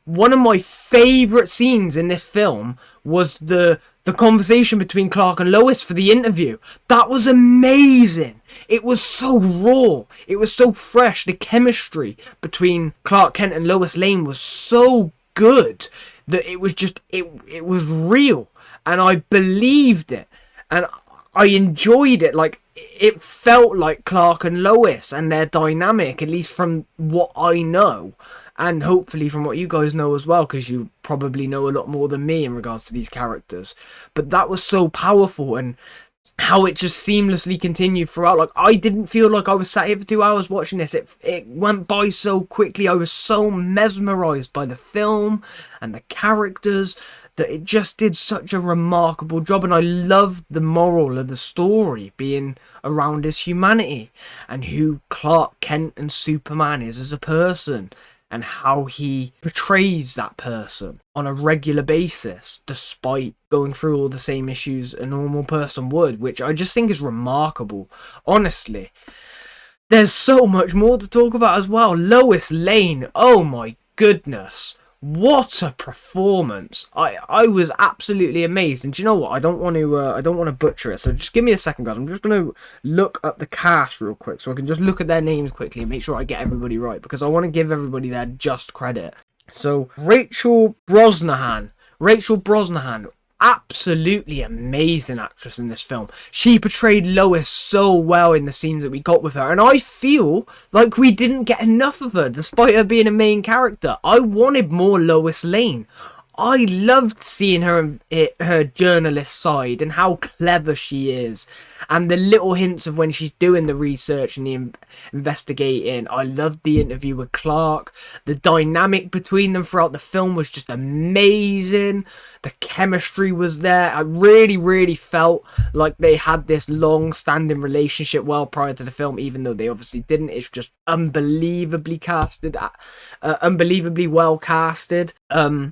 one of my favourite scenes in this film was the conversation between Clark and Lois for the interview. That was amazing. It was so raw. It was so fresh. The chemistry between Clark Kent and Lois Lane was so good that it was just, it was real. And I believed it. And I enjoyed it. Like, it felt like Clark and Lois and their dynamic, at least from what I know. And hopefully from what you guys know as well, because you probably know a lot more than me in regards to these characters. But that was so powerful, and how it just seamlessly continued throughout. Like, I didn't feel like I was sat here for 2 hours watching this. It went by so quickly. I was so mesmerised by the film and the characters that it just did such a remarkable job. And I loved the moral of the story being around his humanity and who Clark Kent and Superman is as a person, and how he portrays that person on a regular basis, despite going through all the same issues a normal person would, which I just think is remarkable. Honestly, there's so much more to talk about as well. Lois Lane, oh my goodness. What a performance. I was absolutely amazed. And do you know what? I don't want to butcher it. So just give me a second, guys. I'm just going to look up the cast real quick so I can just look at their names quickly and make sure I get everybody right, because I want to give everybody their just credit. So Rachel Brosnahan, absolutely amazing actress in this film. She portrayed Lois so well in the scenes that we got with her, and I feel like we didn't get enough of her despite her being a main character. I wanted more Lois Lane. I loved seeing her journalist side and how clever she is, and the little hints of when she's doing the research and the investigating. I loved the interview with Clark. The dynamic between them throughout the film was just amazing. The chemistry was there. I really felt like they had this long-standing relationship well prior to the film, even though they obviously didn't. It's just unbelievably casted, unbelievably well casted. I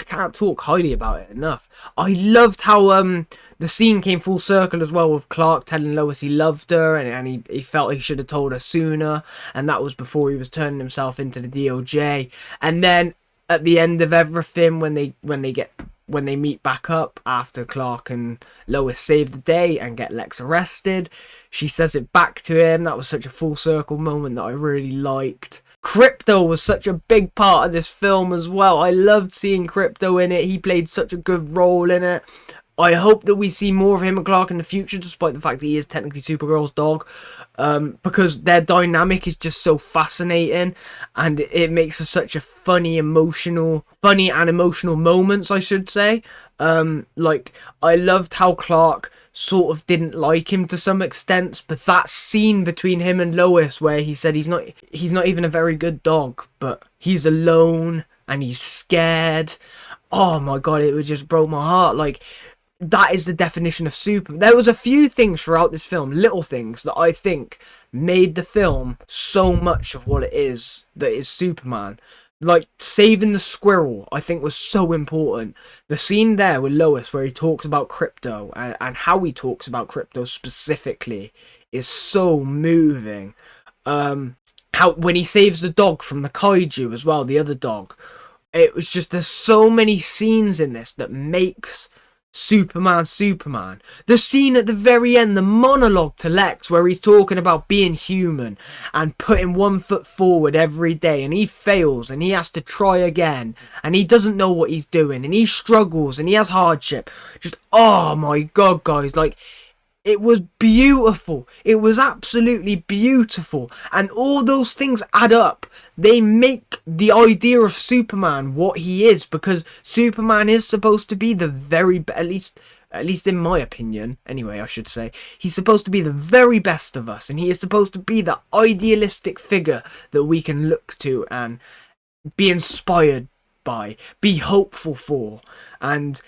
can't talk highly about it enough. I loved how the scene came full circle as well, with Clark telling Lois he loved her, and he felt he should have told her sooner, and that was before he was turning himself into the DOJ. And then at the end of everything, when they meet back up after Clark and Lois save the day and get Lex arrested, she says it back to him. That was such a full circle moment that I really liked. Krypto was such a big part of this film as well. I loved seeing Krypto in it. He played such a good role in it. I hope that we see more of him and Clark in the future, despite the fact that he is technically Supergirl's dog, because their dynamic is just so fascinating, and it makes for such a funny and emotional moments, I should say. Like, I loved how Clark sort of didn't like him to some extent, but that scene between him and Lois where he said he's not even a very good dog, but he's alone and he's scared. Oh my god, it just broke my heart. Like, that is the definition of Superman. There was a few things throughout this film, little things, that I think made the film so much of what it is that is Superman. Like, saving the squirrel, I think, was so important. The scene there with Lois where he talks about Krypto, and how he talks about Krypto specifically, is so moving. How when he saves the dog from the kaiju as well, the other dog. It was just, there's so many scenes in this that makes Superman. The scene at the very end, the monologue to Lex, where he's talking about being human and putting one foot forward every day, and he fails and he has to try again, and he doesn't know what he's doing, and he struggles and he has hardship. Just, oh my god, guys, like, it was beautiful. It was absolutely beautiful. And all those things add up. They make the idea of Superman what he is, because Superman is supposed to be the very, at least in my opinion, anyway, I should say, he's supposed to be the very best of us, and he is supposed to be the idealistic figure that we can look to and be inspired by, be hopeful for. And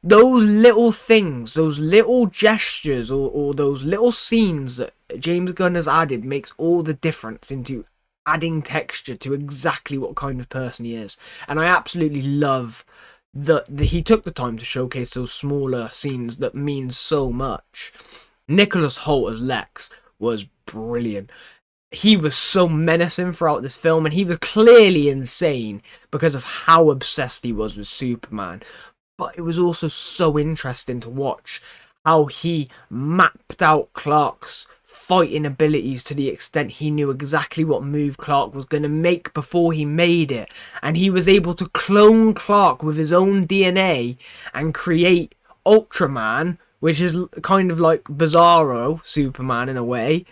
those little things, those little gestures, or those little scenes that James Gunn has added makes all the difference into adding texture to exactly what kind of person he is. And I absolutely love that he took the time to showcase those smaller scenes that mean so much. Nicholas Hoult as Lex was brilliant. He was so menacing throughout this film, and he was clearly insane because of how obsessed he was with Superman. But it was also so interesting to watch how he mapped out Clark's fighting abilities to the extent he knew exactly what move Clark was going to make before he made it. And he was able to clone Clark with his own DNA and create Ultraman, which is kind of like Bizarro Superman in a way.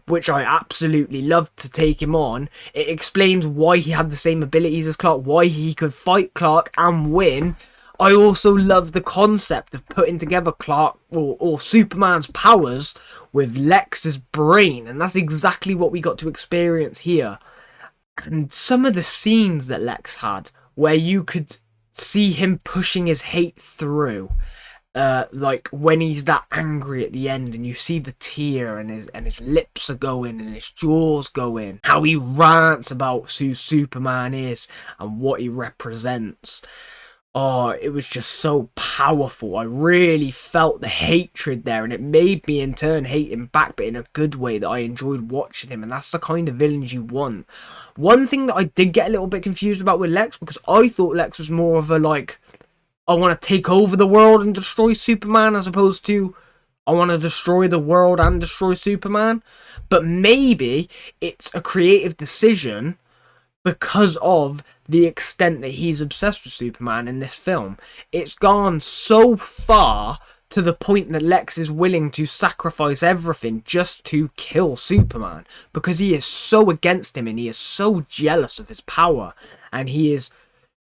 Which I absolutely loved to take him on. It explains why he had the same abilities as Clark, why he could fight Clark and win. I also love the concept of putting together Clark or Superman's powers with Lex's brain, and that's exactly what we got to experience here. And some of the scenes that Lex had, where you could see him pushing his hate through, like when he's that angry at the end, and you see the tear, and his lips are going, and his jaws going, how he rants about who Superman is and what he represents. Oh, it was just so powerful. I really felt the hatred there, and it made me in turn hate him back, but in a good way, that I enjoyed watching him, and that's the kind of villains you want. One thing that I did get a little bit confused about with Lex, because I thought Lex was more of a, like, I want to take over the world and destroy Superman, as opposed to I want to destroy the world and destroy Superman. But maybe it's a creative decision because of the extent that he's obsessed with Superman in this film. It's gone so far to the point that Lex is willing to sacrifice everything just to kill Superman, because he is so against him and he is so jealous of his power, and he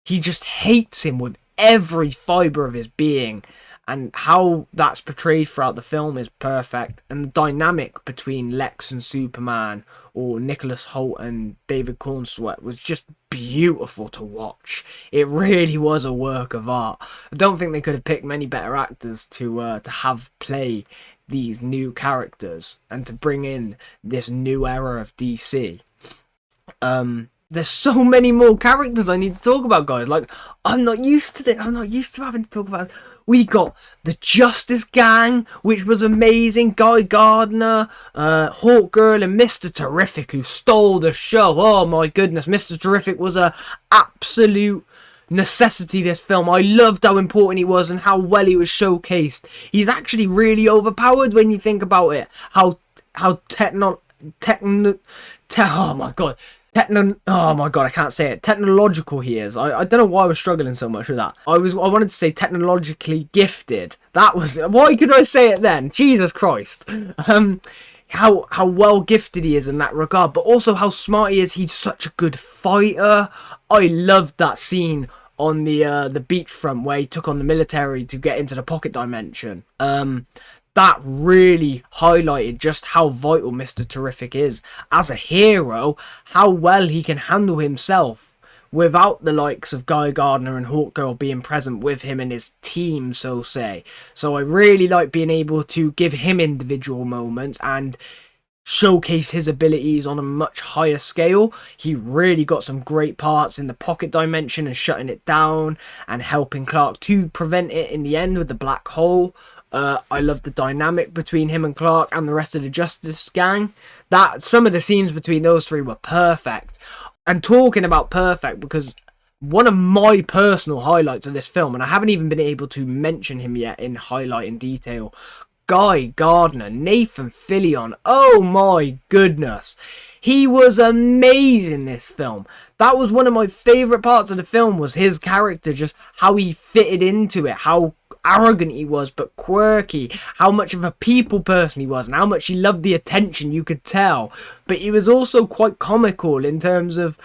just hates him with every fibre of his being. And how that's portrayed throughout the film is perfect. And the dynamic between Lex and Superman, or Nicholas Hoult and David Corenswet, was just beautiful to watch. It really was a work of art. I don't think they could have picked many better actors to have play these new characters and to bring in this new era of DC. There's so many more characters I need to talk about, guys. Like, I'm not used to it. I'm not used to having to talk about it. We got the Justice Gang, which was amazing. Guy Gardner, Hawk Girl, and Mr. Terrific, who stole the show. Oh my goodness, Mr. Terrific was a absolute necessity, this film. I loved how important he was and how well he was showcased. He's actually really overpowered when you think about it. Oh my god, I can't say it. Technological he is. I don't know why I was struggling so much with that. I wanted to say technologically gifted. That was, why could I say it then? Jesus Christ. How well gifted he is in that regard, but also how smart he is. He's such a good fighter. I loved that scene on the beachfront where he took on the military to get into the pocket dimension. That really highlighted just how vital Mr. Terrific is as a hero, how well he can handle himself without the likes of Guy Gardner and Hawkgirl being present with him and his team, so say. So I really like being able to give him individual moments and showcase his abilities on a much higher scale. He really got some great parts in the pocket dimension and shutting it down and helping Clark to prevent it in the end with the black hole. I love the dynamic between him and Clark and the rest of the Justice Gang. Some of the scenes between those three were perfect. And talking about perfect, because one of my personal highlights of this film, and I haven't even been able to mention him yet in highlight in detail, Guy Gardner, Nathan Fillion. Oh my goodness. He was amazing this film. That was one of my favourite parts of the film, was his character, just how he fitted into it, how arrogant he was but quirky, how much of a people person he was, and how much he loved the attention, you could tell. But he was also quite comical in terms of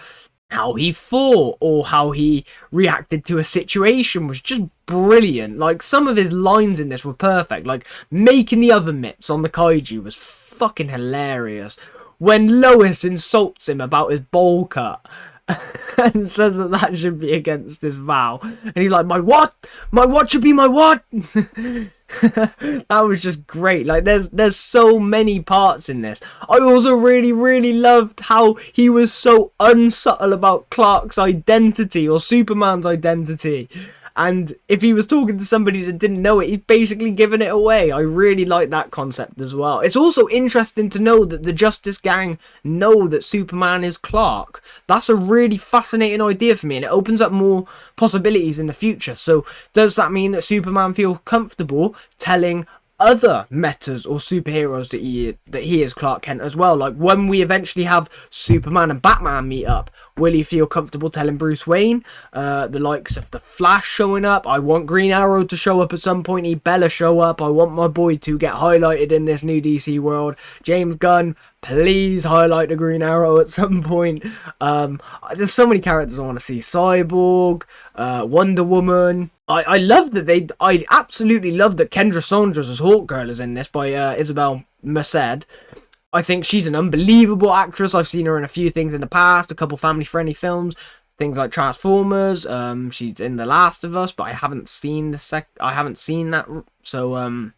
how he fought or how he reacted to a situation was just brilliant. Like, some of his lines in this were perfect, like making the oven mitts on the kaiju was fucking hilarious. When Lois insults him about his bowl cut and says that should be against his vow, and he's like, my what? My what should be my what? That was just great. Like, there's so many parts in this. I also really loved how he was so unsubtle about Clark's identity, or Superman's identity. And if he was talking to somebody that didn't know it, he's basically giving it away. I really like that concept as well. It's also interesting to know that the Justice Gang know that Superman is Clark. That's a really fascinating idea for me, and it opens up more possibilities in the future. So does that mean that Superman feels comfortable telling other metas or superheroes that he is Clark Kent as well? Like, when we eventually have Superman and Batman meet up, will he feel comfortable telling Bruce Wayne? The likes of the Flash showing up. I want Green Arrow to show up at some point. He better show up. I want my boy to get highlighted in this new DC world. James Gunn, please highlight the Green Arrow at some point. There's so many characters I want to see. Cyborg, Wonder Woman. I love that I absolutely love that Kendra Saunders as Hawk Girl is in this, by Isabela Merced. I think she's an unbelievable actress. I've seen her in a few things in the past, a couple family-friendly films, things like Transformers. She's in The Last of Us, but I haven't seen that, so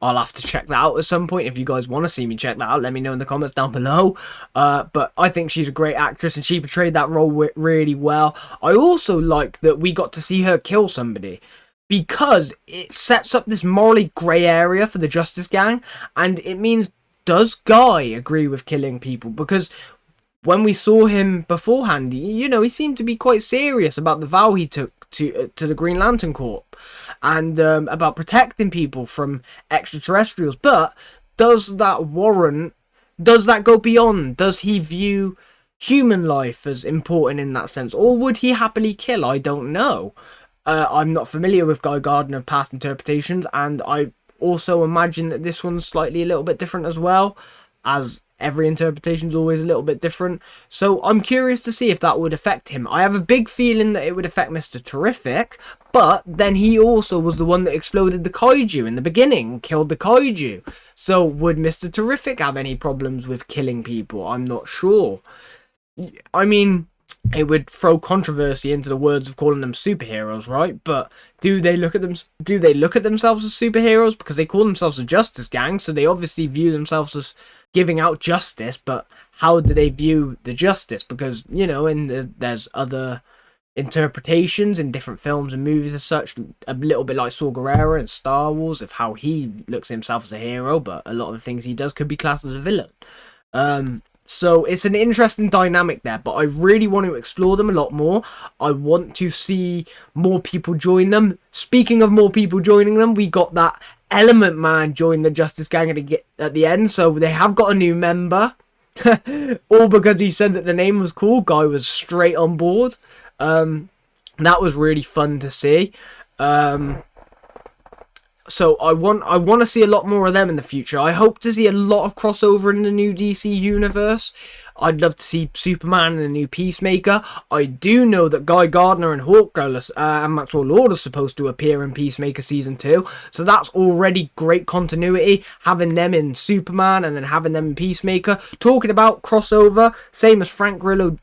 I'll have to check that out at some point. If you guys want to see me check that out, let me know in the comments down below. But I think she's a great actress, and she portrayed that role really well. I also like that we got to see her kill somebody, because it sets up this morally grey area for the Justice Gang, and it means, does Guy agree with killing people? Because when we saw him beforehand, he seemed to be quite serious about the vow he took to the Green Lantern Corps, and about protecting people from extraterrestrials. But does that go beyond? Does he view human life as important in that sense, or would he happily kill? I don't know. I'm not familiar with Guy Gardner past interpretations, and I also imagine that this one's a little bit different as well, as every interpretation is always a little bit different. So I'm curious to see if that would affect him. I have a big feeling that it would affect Mr. Terrific, but then he also was the one that exploded the kaiju in the beginning, killed the kaiju. So would Mr. Terrific have any problems with killing people? I'm not sure. I mean, it would throw controversy into the words of calling them superheroes, right? But do they look at themselves as superheroes? Because they call themselves a Justice Gang, so they obviously view themselves as giving out justice. But how do they view the justice? Because, there's other interpretations in different films and movies as such, a little bit like Saw Gerrera in Star Wars, of how he looks at himself as a hero, but a lot of the things he does could be classed as a villain. So it's an interesting dynamic there, but I really want to explore them a lot more. I want to see more people join them. Speaking of more people joining them, we got that Element Man join the Justice Gang at the end, so they have got a new member. All because he said that the name was cool. Guy was straight on board. That was really fun to see. So I want to see a lot more of them in the future. I hope to see a lot of crossover in the new DC universe. I'd love to see Superman and a new Peacemaker. I do know that Guy Gardner and Hawk Girl and Maxwell Lord are supposed to appear in Peacemaker Season 2. So that's already great continuity. Having them in Superman and then having them in Peacemaker. Talking about crossover, same as Frank Grillo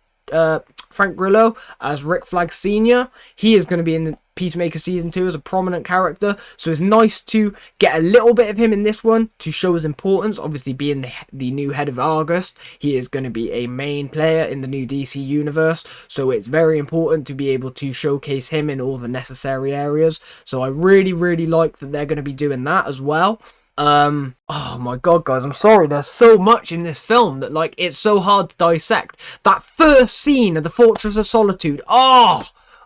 as Rick Flag Sr. He is going to be in Peacemaker Season 2 as a prominent character, so it's nice to get a little bit of him in this one to show his importance. Obviously, being the new head of Argus, he is going to be a main player in the new DC universe, so it's very important to be able to showcase him in all the necessary areas. So I really like that they're going to be doing that as well. Oh my god, guys, I'm sorry, there's so much in this film that, it's so hard to dissect. That first scene of the Fortress of Solitude,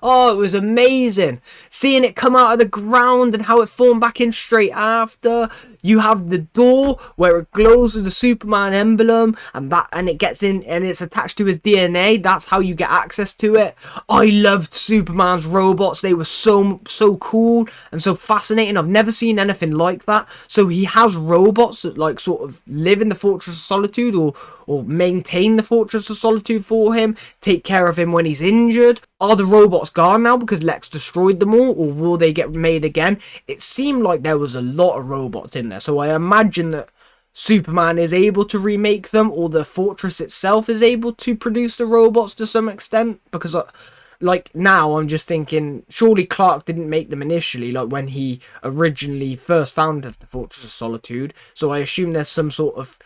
Oh, it was amazing. Seeing it come out of the ground and how it formed back in straight after. You have the door where it glows with the Superman emblem, and it gets in and it's attached to his DNA. That's how you get access to it. I loved Superman's robots. They were so cool and so fascinating. I've never seen anything like that. So he has robots that like sort of live in the Fortress of Solitude or maintain the Fortress of Solitude for him, take care of him when he's injured. Are the robots gone now because Lex destroyed them all, or will they get made again? It seemed like there was a lot of robots in there, so I imagine that Superman is able to remake them, or the fortress itself is able to produce the robots to some extent, because like now I'm just thinking, surely Clark didn't make them initially, like when he originally first founded the Fortress of Solitude, so I assume there's some sort of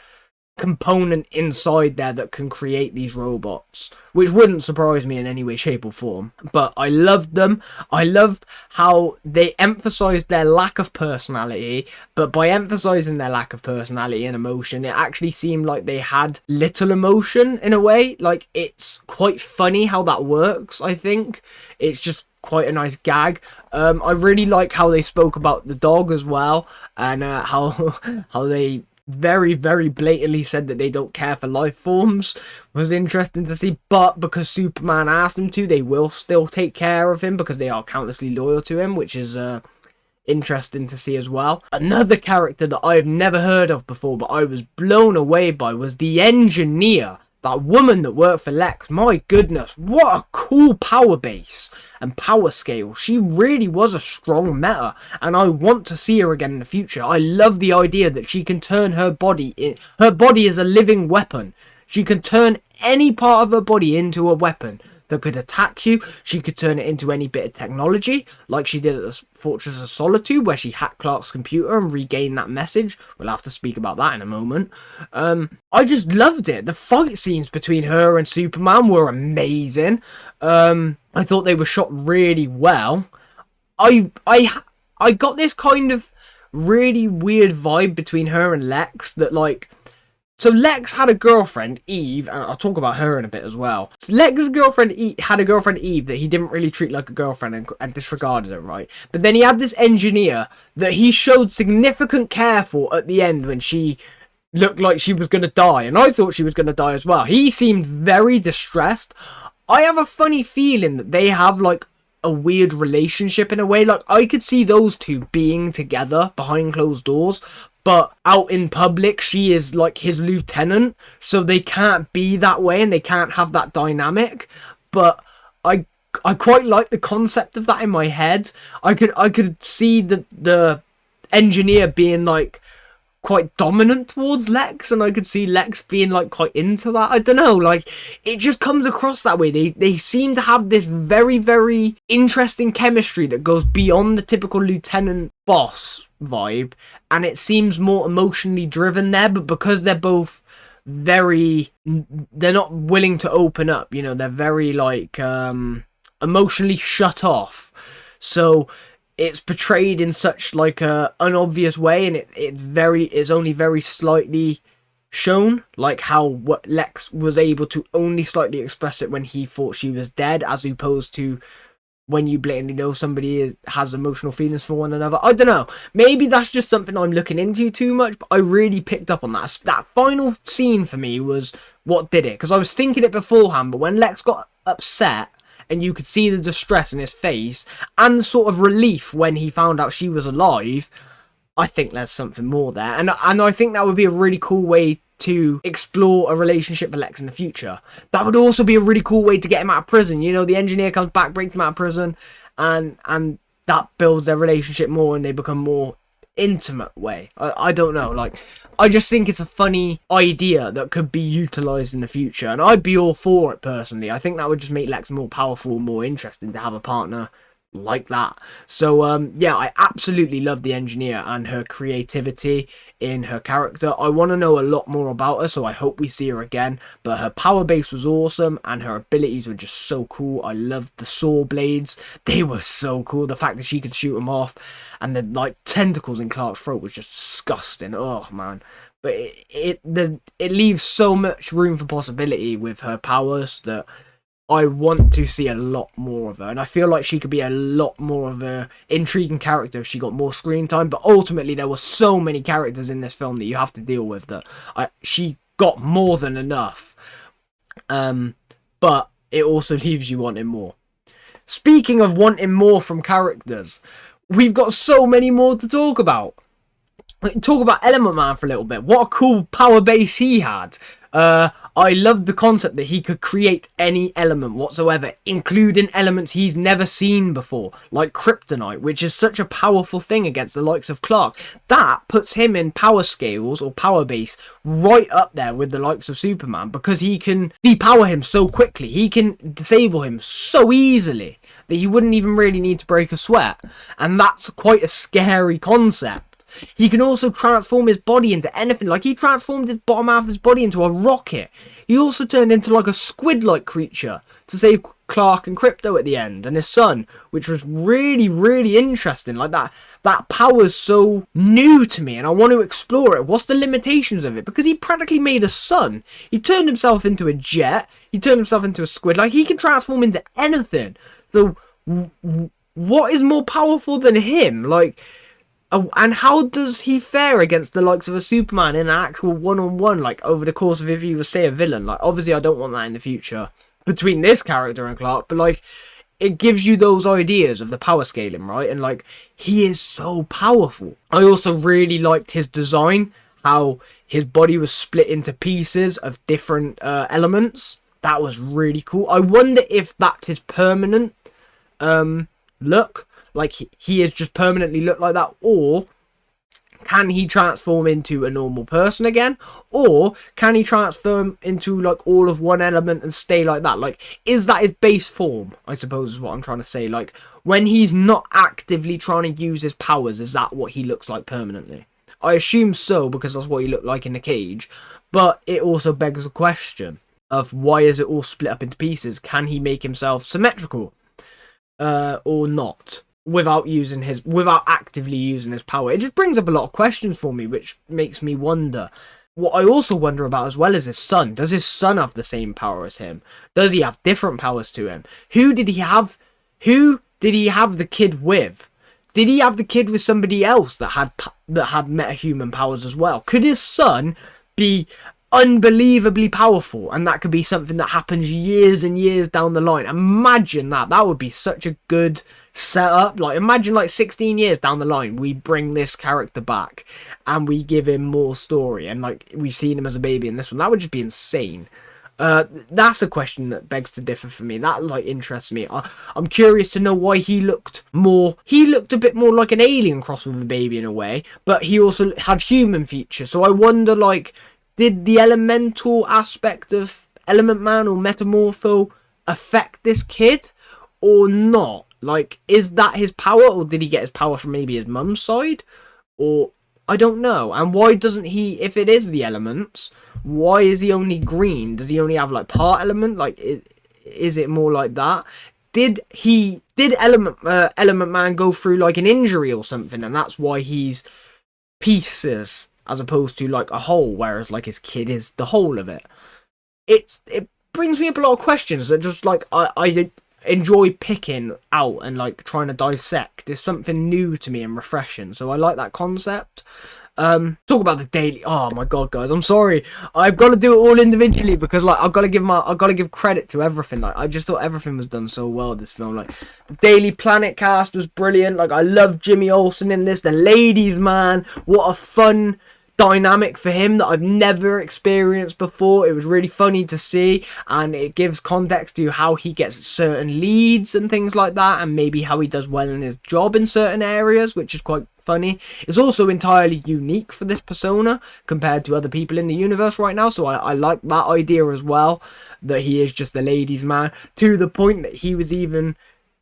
component inside there that can create these robots, which wouldn't surprise me in any way, shape or form. But I loved them. I loved how they emphasized their lack of personality, but by emphasizing their lack of personality and emotion, it actually seemed like they had little emotion in a way. Like, it's quite funny how that works. I think it's just quite a nice gag. I really like how they spoke about the dog as well, and how they very, very blatantly said that they don't care for life forms. Was interesting to see, but because Superman asked them to, they will still take care of him because they are countlessly loyal to him, which is interesting to see as well. Another character that I've never heard of before, but I was blown away by, was the engineer. That woman that worked for Lex, my goodness, what a cool power base and power scale. She really was a strong meta, and I want to see her again in the future. I love the idea that she can turn her body in. Her body is a living weapon. She can turn any part of her body into a weapon that could attack you. She could turn it into any bit of technology, like she did at the Fortress of Solitude, where she hacked Clark's computer and regained that message. We'll have to speak about that in a moment. I just loved it. The fight scenes between her and Superman were amazing. I thought they were shot really well. I got this kind of really weird vibe between her and Lex that, like, so Lex had a girlfriend, Eve, and I'll talk about her in a bit as well. So Lex's girlfriend had a girlfriend, Eve, that he didn't really treat like a girlfriend and disregarded her, right? But then he had this engineer that he showed significant care for at the end when she looked like she was going to die. And I thought she was going to die as well. He seemed very distressed. I have a funny feeling that they have, like, a weird relationship in a way. Like, I could see those two being together behind closed doors, but out in public, she is like his lieutenant, so they can't be that way and they can't have that dynamic. But I quite like the concept of that in my head. I could see the engineer being like quite dominant towards Lex, and I could see Lex being like quite into that. I don't know, like, it just comes across that way. They seem to have this very, very interesting chemistry that goes beyond the typical lieutenant boss vibe, and it seems more emotionally driven there. But because they're both they're not willing to open up, you know, they're very like emotionally shut off, so it's portrayed in such like a unobvious way, and it's only very slightly shown, like how what Lex was able to only slightly express it when he thought she was dead, as opposed to when you blatantly know somebody has emotional feelings for one another. I don't know, maybe that's just something I'm looking into too much, but I really picked up on that. That final scene for me was what did it, because I was thinking it beforehand, but when Lex got upset and you could see the distress in his face and the sort of relief when he found out she was alive, I think there's something more there. And I think that would be a really cool way to explore a relationship for Lex in the future. That would also be a really cool way to get him out of prison. You know, the engineer comes back, breaks him out of prison, and that builds their relationship more and they become more intimate way. I don't know, like, I just think it's a funny idea that could be utilized in the future, and I'd be all for it personally. I think that would just make Lex more powerful, more interesting to have a partner like that. So yeah, I absolutely love the engineer and her creativity in her character. I want to know a lot more about her, so I hope we see her again. But her power base was awesome and her abilities were just so cool. I loved the saw blades, they were so cool. The fact that she could shoot them off, and the like tentacles in Clark's throat was just disgusting. Oh man. But it leaves so much room for possibility with her powers that I want to see a lot more of her, and I feel like she could be a lot more of a intriguing character if she got more screen time. But ultimately, there were so many characters in this film that you have to deal with that she got more than enough. But it also leaves you wanting more. Speaking of wanting more from characters, we've got so many more to talk about. We can talk about Element Man for a little bit. What a cool power base he had. I loved the concept that he could create any element whatsoever, including elements he's never seen before, like kryptonite, which is such a powerful thing against the likes of Clark. That puts him in power scales or power base right up there with the likes of Superman, because he can depower him so quickly. He can disable him so easily that he wouldn't even really need to break a sweat. And that's quite a scary concept. He can also transform his body into anything. Like, he transformed his bottom half of his body into a rocket. He also turned into like a squid-like creature to save Clark and Krypto at the end, and his son, which was really, really interesting. Like, that power's so new to me, and I want to explore it. What's the limitations of it? Because he practically made a sun. He turned himself into a jet. He turned himself into a squid. Like, he can transform into anything. So, what is more powerful than him? Like, and how does he fare against the likes of a Superman in an actual one-on-one, like, over the course of if he was, say, a villain? Like, obviously, I don't want that in the future between this character and Clark, but, like, it gives you those ideas of the power scaling, right? And, like, he is so powerful. I also really liked his design, how his body was split into pieces of different elements. That was really cool. I wonder if that's his permanent look. Like, he is just permanently look like that, or can he transform into a normal person again, or can he transform into, like, all of one element and stay like that? Like, is that his base form, I suppose is what I'm trying to say. Like, when he's not actively trying to use his powers, is that what he looks like permanently? I assume so, because that's what he looked like in the cage, but it also begs the question of why is it all split up into pieces? Can he make himself symmetrical, or not? Without actively using his power. It just brings up a lot of questions for me, which makes me wonder. What I also wonder about as well is his son. Does his son have the same power as him? Does he have different powers to him? Who did he have the kid with? Did he have the kid with somebody else that had metahuman powers as well? Could his son be unbelievably powerful, and that could be something that happens years and years down the line? Imagine that would be such a good setup. Like, imagine, like, 16 years down the line, we bring this character back and we give him more story, and, like, we've seen him as a baby in this one. That would just be insane. That's a question that begs to differ for me. That, like, interests me. I'm curious to know why he looked a bit more like an alien crossed with a baby in a way, but he also had human features. So I wonder, like, did the elemental aspect of Element Man or Metamorpho affect this kid or not? Like, is that his power, or did he get his power from maybe his mum's side? Or, I don't know. And why doesn't he, if it is the elements, why is he only green? Does he only have, like, part element? Like, is it more like that? Did Element Man go through, like, an injury or something, and that's why he's pieces as opposed to, like, a whole, whereas, like, his kid is the whole of it? It brings me up a lot of questions that just, like, I enjoy picking out and, like, trying to dissect. It's something new to me and refreshing, so I like that concept. Talk about the daily. Oh my god, guys, I'm sorry. I've got to do it all individually because, like, I've got to give credit to everything. Like, I just thought everything was done so well this film. Like, the Daily Planet cast was brilliant. Like, I love Jimmy Olsen in this. The ladies, man, what a fun dynamic for him that I've never experienced before. It was really funny to see, and it gives context to how he gets certain leads and things like that, and maybe how he does well in his job in certain areas, which is quite funny. It's also entirely unique for this persona compared to other people in the universe right now, so I like that idea as well, that he is just the ladies' man, to the point that he was even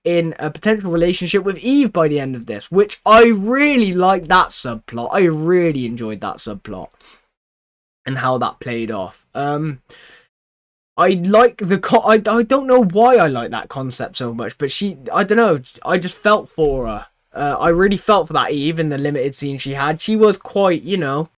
in a potential relationship with Eve by the end of this, which I really liked that subplot. I really enjoyed that subplot and how that played off. I like I don't know why I like that concept so much, but I don't know, I just felt for her I really felt for that Eve in the limited scene she had. She was quite, you know,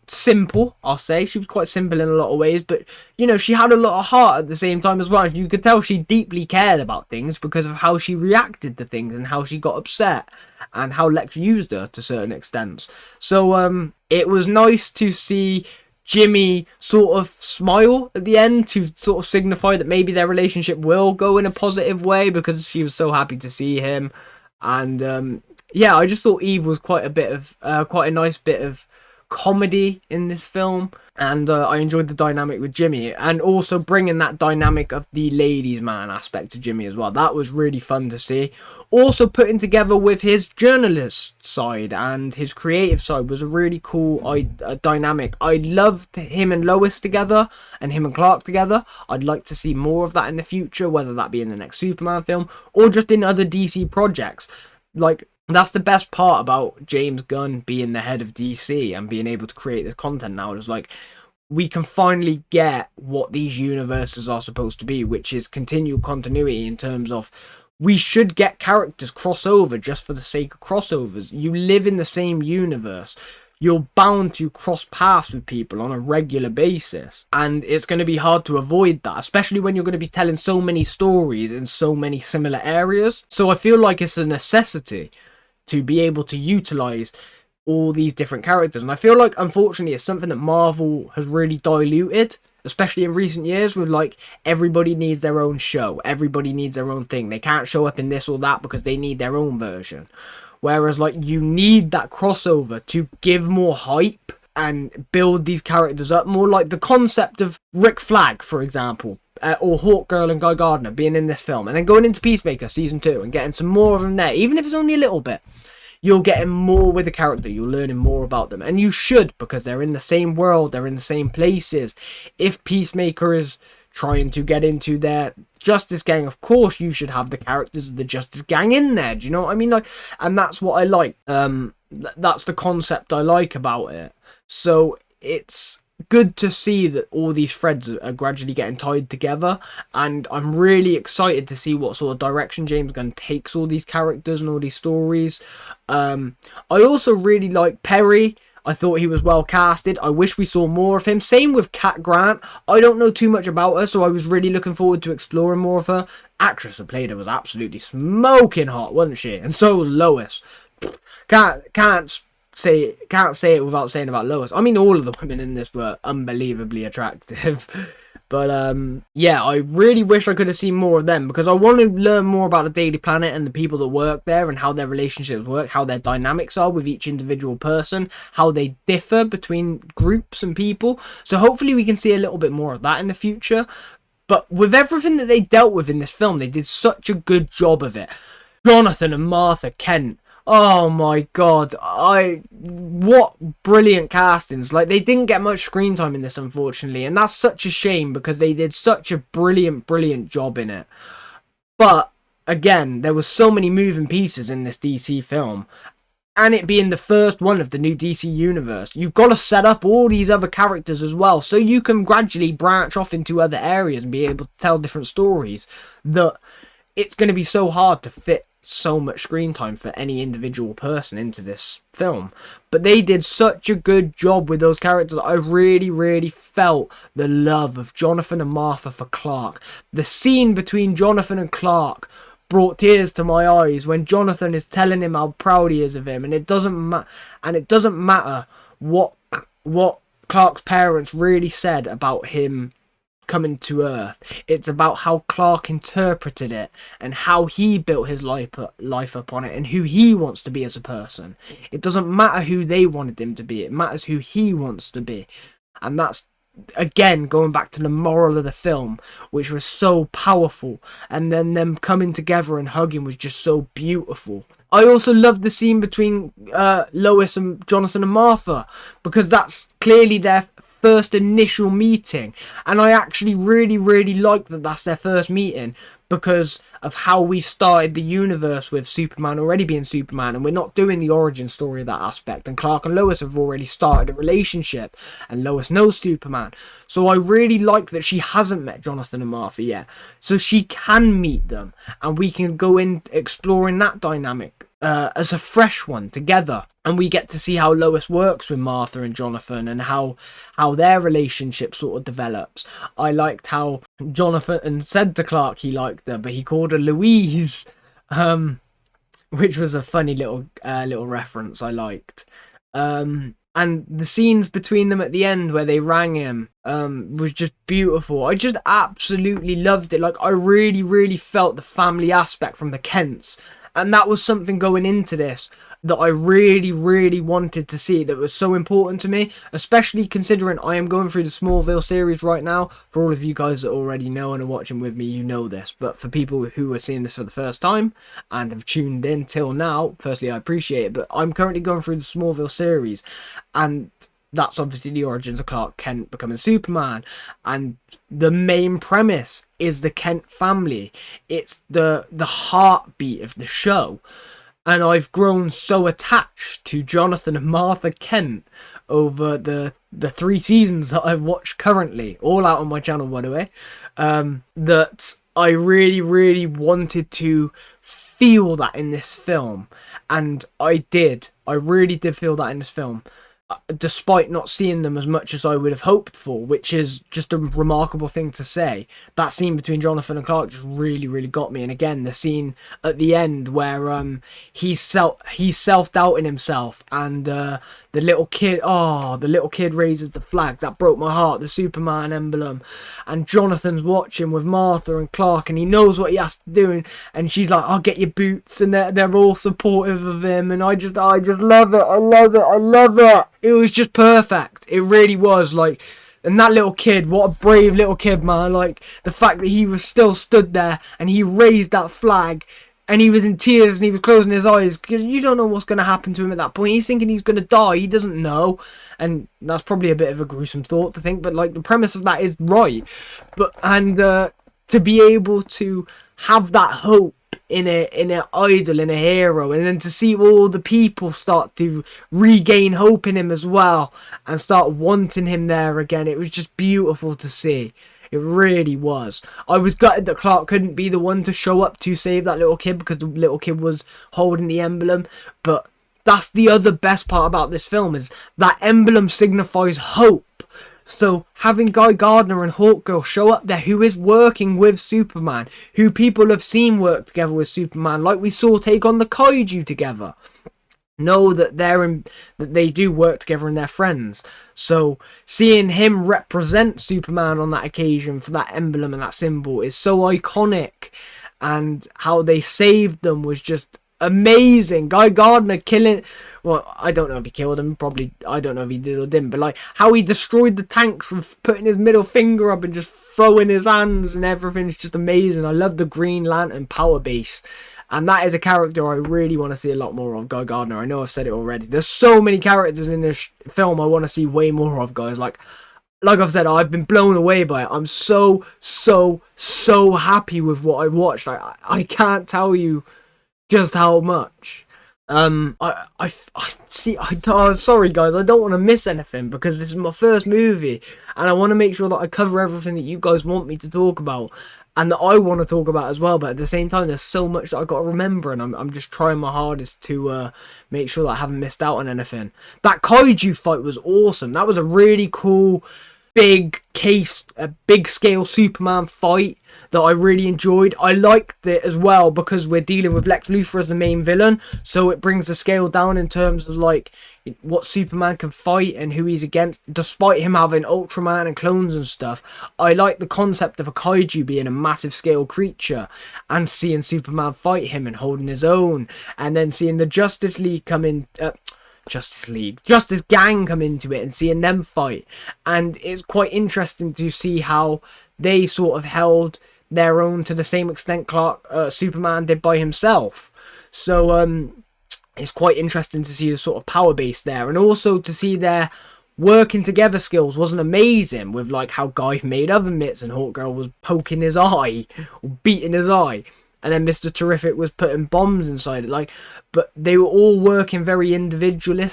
simple, I'll say. She was quite simple in a lot of ways, but, you know, she had a lot of heart at the same time as well. You could tell she deeply cared about things because of how she reacted to things and how she got upset and how Lex used her to certain extents. So, it was nice to see Jimmy sort of smile at the end to sort of signify that maybe their relationship will go in a positive way because she was so happy to see him. And yeah, I just thought Eve was quite a nice bit of comedy in this film, and I enjoyed the dynamic with Jimmy, and also bringing that dynamic of the ladies' man aspect to Jimmy as well. That was really fun to see. Also putting together with his journalist side and his creative side was a really cool dynamic. I loved him and Lois together and him and Clark together. I'd like to see more of that in the future, whether that be in the next Superman film or just in other DC projects. Like, that's the best part about James Gunn being the head of DC and being able to create this content now. It's like, we can finally get what these universes are supposed to be, which is continual continuity in terms of we should get characters crossover just for the sake of crossovers. You live in the same universe. You're bound to cross paths with people on a regular basis. And it's going to be hard to avoid that, especially when you're going to be telling so many stories in so many similar areas. So I feel like it's a necessity to be able to utilize all these different characters. And I feel like, unfortunately, it's something that Marvel has really diluted, especially in recent years, with like everybody needs their own show, everybody needs their own thing. They can't show up in this or that because they need their own version. Whereas like you need that crossover to give more hype and build these characters up more, like the concept of Rick Flag, for example, or Hawk Girl and Guy Gardner being in this film, and then going into Peacemaker season 2 and getting some more of them there, even if it's only a little bit. You're getting more with the character, you're learning more about them, and you should, because they're in the same world, they're in the same places. If Peacemaker is trying to get into their Justice Gang, of course you should have the characters of the Justice Gang in there, do you know what I mean? Like, and that's what I like. That's the concept I like about it. So it's good to see that all these threads are gradually getting tied together, and I'm really excited to see what sort of direction James Gunn takes all these characters and all these stories. I also really like Perry. I thought he was well casted. I wish we saw more of him. Same with Cat Grant. I don't know too much about her, so I was really looking forward to exploring more of her. Actress who played her was absolutely smoking hot, wasn't she? And so was Lois. Can't say it without saying about Lois. I mean, all of the women in this were unbelievably attractive. But yeah, I really wish I could have seen more of them, because I want to learn more about the Daily Planet and the people that work there and how their relationships work, how their dynamics are with each individual person, how they differ between groups and people. So hopefully we can see a little bit more of that in the future. But with everything that they dealt with in this film, they did such a good job of it. Jonathan and Martha Kent. Oh my god, what brilliant castings. Like, they didn't get much screen time in this, unfortunately, and that's such a shame because they did such a brilliant job in it. But again, there was so many moving pieces in this DC film, and it being the first one of the new DC universe, you've got to set up all these other characters as well, so you can gradually branch off into other areas and be able to tell different stories, that it's going to be so hard to fit so much screen time for any individual person into this film. But they did such a good job with those characters. I really felt the love of Jonathan and Martha for Clark. The scene between Jonathan and Clark brought tears to my eyes when Jonathan is telling him how proud he is of him, and it doesn't matter what Clark's parents really said about him coming to Earth. It's about how Clark interpreted it and how he built his life upon it and who he wants to be as a person. It doesn't matter who they wanted him to be, it matters who he wants to be. And that's, again, going back to the moral of the film, which was so powerful, and then them coming together and hugging was just so beautiful. I also loved the scene between Lois and Jonathan and Martha, because that's clearly their first initial meeting, and I actually really like that that's their first meeting, because of how we started the universe with Superman already being Superman, and we're not doing the origin story of that aspect, and Clark and Lois have already started a relationship and Lois knows Superman. So I really like that she hasn't met Jonathan and Martha yet, so she can meet them and we can go in exploring that dynamic as a fresh one together, and we get to see how Lois works with Martha and Jonathan, and how their relationship sort of develops. I liked how Jonathan said to Clark he liked her, but he called her Louise, which was a funny little reference I liked. And the scenes between them at the end where they rang him was just beautiful. I just absolutely loved it. Like, I really, really felt the family aspect from the Kents. And that was something going into this that I really, really wanted to see, that was so important to me, especially considering I am going through the Smallville series right now. For all of you guys that already know and are watching with me, you know this. But for people who are seeing this for the first time and have tuned in till now, firstly, I appreciate it. But I'm currently going through the Smallville series, and that's obviously the origins of Clark Kent becoming Superman, and the main premise is the Kent family. It's the heartbeat of the show, and I've grown so attached to Jonathan and Martha Kent over the 3 seasons that I've watched currently, all out on my channel, by the way, that I really, really wanted to feel that in this film, and I did. I really did feel that in this film, despite not seeing them as much as I would have hoped for, which is just a remarkable thing to say. That scene between Jonathan and Clark just really, really got me. And again, the scene at the end where he's self-doubting himself, and the little kid raises the flag. That broke my heart, the Superman emblem. And Jonathan's watching with Martha and Clark, and he knows what he has to do, and she's like, "I'll get your boots," and they're all supportive of him, and I just love it. I love it. It was just perfect. It really was. Like, and that little kid, what a brave little kid, man. Like, the fact that he was still stood there and he raised that flag, and he was in tears and he was closing his eyes, because you don't know what's going to happen to him at that point. He's thinking he's going to die. He doesn't know. And that's probably a bit of a gruesome thought to think, but like, the premise of that is right. But, and to be able to have that hope in an idol, in a hero, and then to see all the people start to regain hope in him as well and start wanting him there again, it was just beautiful to see. It really was. I was gutted that Clark couldn't be the one to show up to save that little kid, because the little kid was holding the emblem. But that's the other best part about this film, is that emblem signifies hope. So having Guy Gardner and Hawkgirl show up there, who is working with Superman, who people have seen work together with Superman, like we saw take on the Kaiju together, know that they do work together and they're friends. So seeing him represent Superman on that occasion for that emblem and that symbol is so iconic, and how they saved them was just amazing. Guy Gardner killing, well, I don't know if he killed him, probably, I don't know if he did or didn't, but like how he destroyed the tanks with putting his middle finger up and just throwing his hands and everything's just amazing. I love the Green Lantern power base, and that is a character I really want to see a lot more of, Guy Gardner. I know I've said it already. There's so many characters in this film I want to see way more of, guys. Like I've said, I've been blown away by it. I'm so happy with what I've watched. I can't tell you just how much. I'm sorry guys, I don't want to miss anything, because this is my first movie and I want to make sure that I cover everything that you guys want me to talk about and that I want to talk about as well. But at the same time, there's so much that I've got to remember, and I'm just trying my hardest to make sure that I haven't missed out on anything. That Kaiju fight was awesome. That was a really cool big scale Superman fight that I really enjoyed. I liked it as well because we're dealing with Lex Luthor as the main villain, so it brings the scale down in terms of like what Superman can fight and who he's against, despite him having Ultraman and clones and stuff. I like the concept of a kaiju being a massive scale creature and seeing Superman fight him and holding his own, and then seeing the Justice Gang come into it and seeing them fight. And it's quite interesting to see how they sort of held their own to the same extent Superman did by himself. So it's quite interesting to see the sort of power base there, and also to see their working together skills wasn't amazing, with like how Guy made oven mitts and Hawkgirl was poking his eye or beating his eye, and then Mr. Terrific was putting bombs inside it. Like, but they were all working very individually.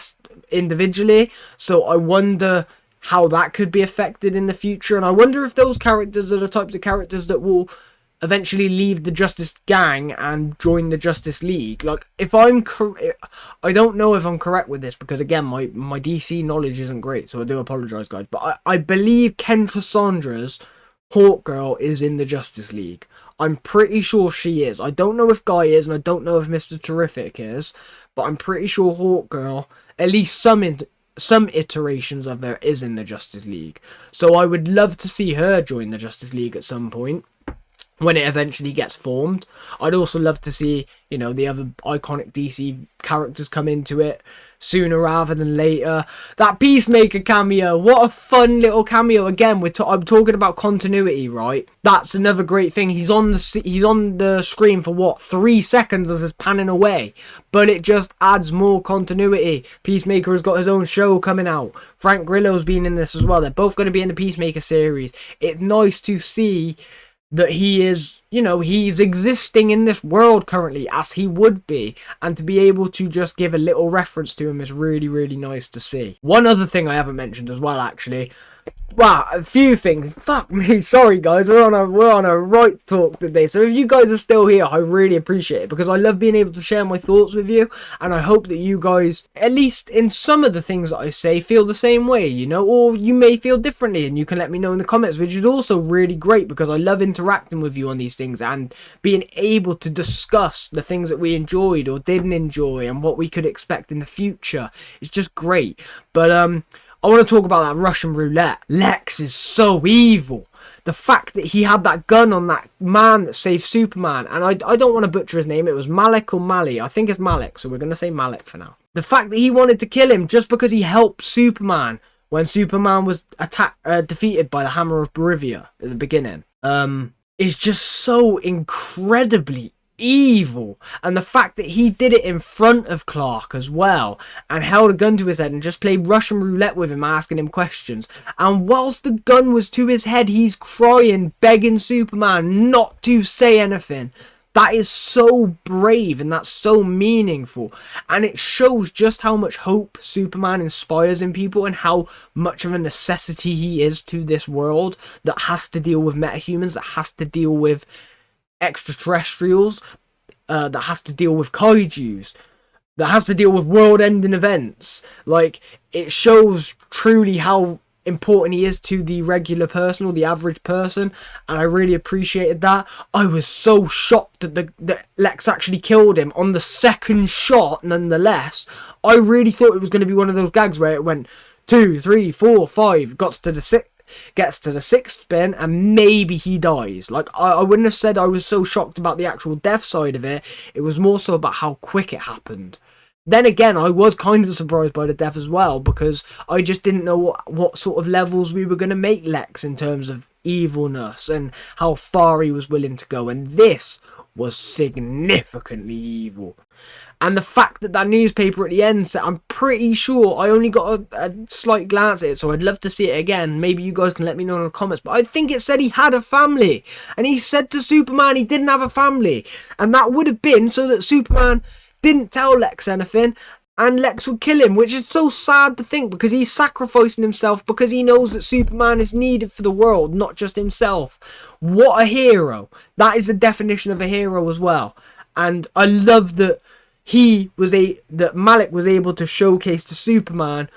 So I wonder how that could be affected in the future, and I wonder if those characters are the types of characters that will eventually leave the Justice Gang and join the Justice League. Like, if I'm I don't know if I'm correct with this, because again, my DC knowledge isn't great, so I do apologize, guys, but I believe Kendra Sandra's Hawkgirl is in the Justice League. I'm pretty sure she is. I don't know if Guy is, and I don't know if Mr. Terrific is, but I'm pretty sure Hawkgirl, at least some iterations of her, is in the Justice League. So I would love to see her join the Justice League at some point, when it eventually gets formed. I'd also love to see, you know, the other iconic DC characters come into it sooner rather than later. That Peacemaker cameo, what a fun little cameo. Again, I'm talking about continuity, right? That's another great thing. He's on the screen for what, 3 seconds as it's panning away, but it just adds more continuity. Peacemaker has got his own show coming out. Frank Grillo's been in this as well. They're both going to be in the Peacemaker series. It's nice to see that he is, you know, he's existing in this world currently as he would be, and to be able to just give a little reference to him is really, really nice to see. One other thing I haven't mentioned as well, actually. Wow, a few things. Fuck me, sorry guys, we're on a right talk today. So if you guys are still here, I really appreciate it, because I love being able to share my thoughts with you, and I hope that you guys, at least in some of the things that I say, feel the same way, you know, or you may feel differently, and you can let me know in the comments, which is also really great, because I love interacting with you on these things and being able to discuss the things that we enjoyed or didn't enjoy and what we could expect in the future. It's just great. But I want to talk about that Russian roulette. Lex is so evil. The fact that he had that gun on that man that saved Superman, and I don't want to butcher his name, it was Malik or Mali, I think it's Malik, so we're going to say Malik for now. The fact that he wanted to kill him just because he helped Superman when Superman was defeated by the Hammer of Bolivia at the beginning, is just so incredibly evil. And the fact that he did it in front of Clark as well, and held a gun to his head and just played Russian roulette with him, asking him questions, and whilst the gun was to his head, he's crying, begging Superman not to say anything. That is so brave, and that's so meaningful, and it shows just how much hope Superman inspires in people, and how much of a necessity he is to this world that has to deal with metahumans, that has to deal with extraterrestrials, that has to deal with kaijus, that has to deal with world-ending events. Like, it shows truly how important he is to the regular person or the average person, and I really appreciated that. I was so shocked that Lex actually killed him on the second shot. Nonetheless, I really thought it was going to be one of those gags where it went 2, 3, 4, 5, gets to the 6th spin, and maybe he dies. Like, I wouldn't have said I was so shocked about the actual death side of it. It was more so about how quick it happened. Then again, I was kind of surprised by the death as well, because I just didn't know what sort of levels we were going to make Lex in terms of evilness and how far he was willing to go, and this was significantly evil. And the fact that that newspaper at the end said, I'm pretty sure, I only got a slight glance at it, so I'd love to see it again. Maybe you guys can let me know in the comments, but I think it said he had a family, and he said to Superman he didn't have a family, and that would have been so that Superman didn't tell Lex anything, and Lex would kill him, which is so sad to think, because he's sacrificing himself because he knows that Superman is needed for the world, not just himself. What a hero. That is the definition of a hero as well. And I love that that Malik was able to showcase to Superman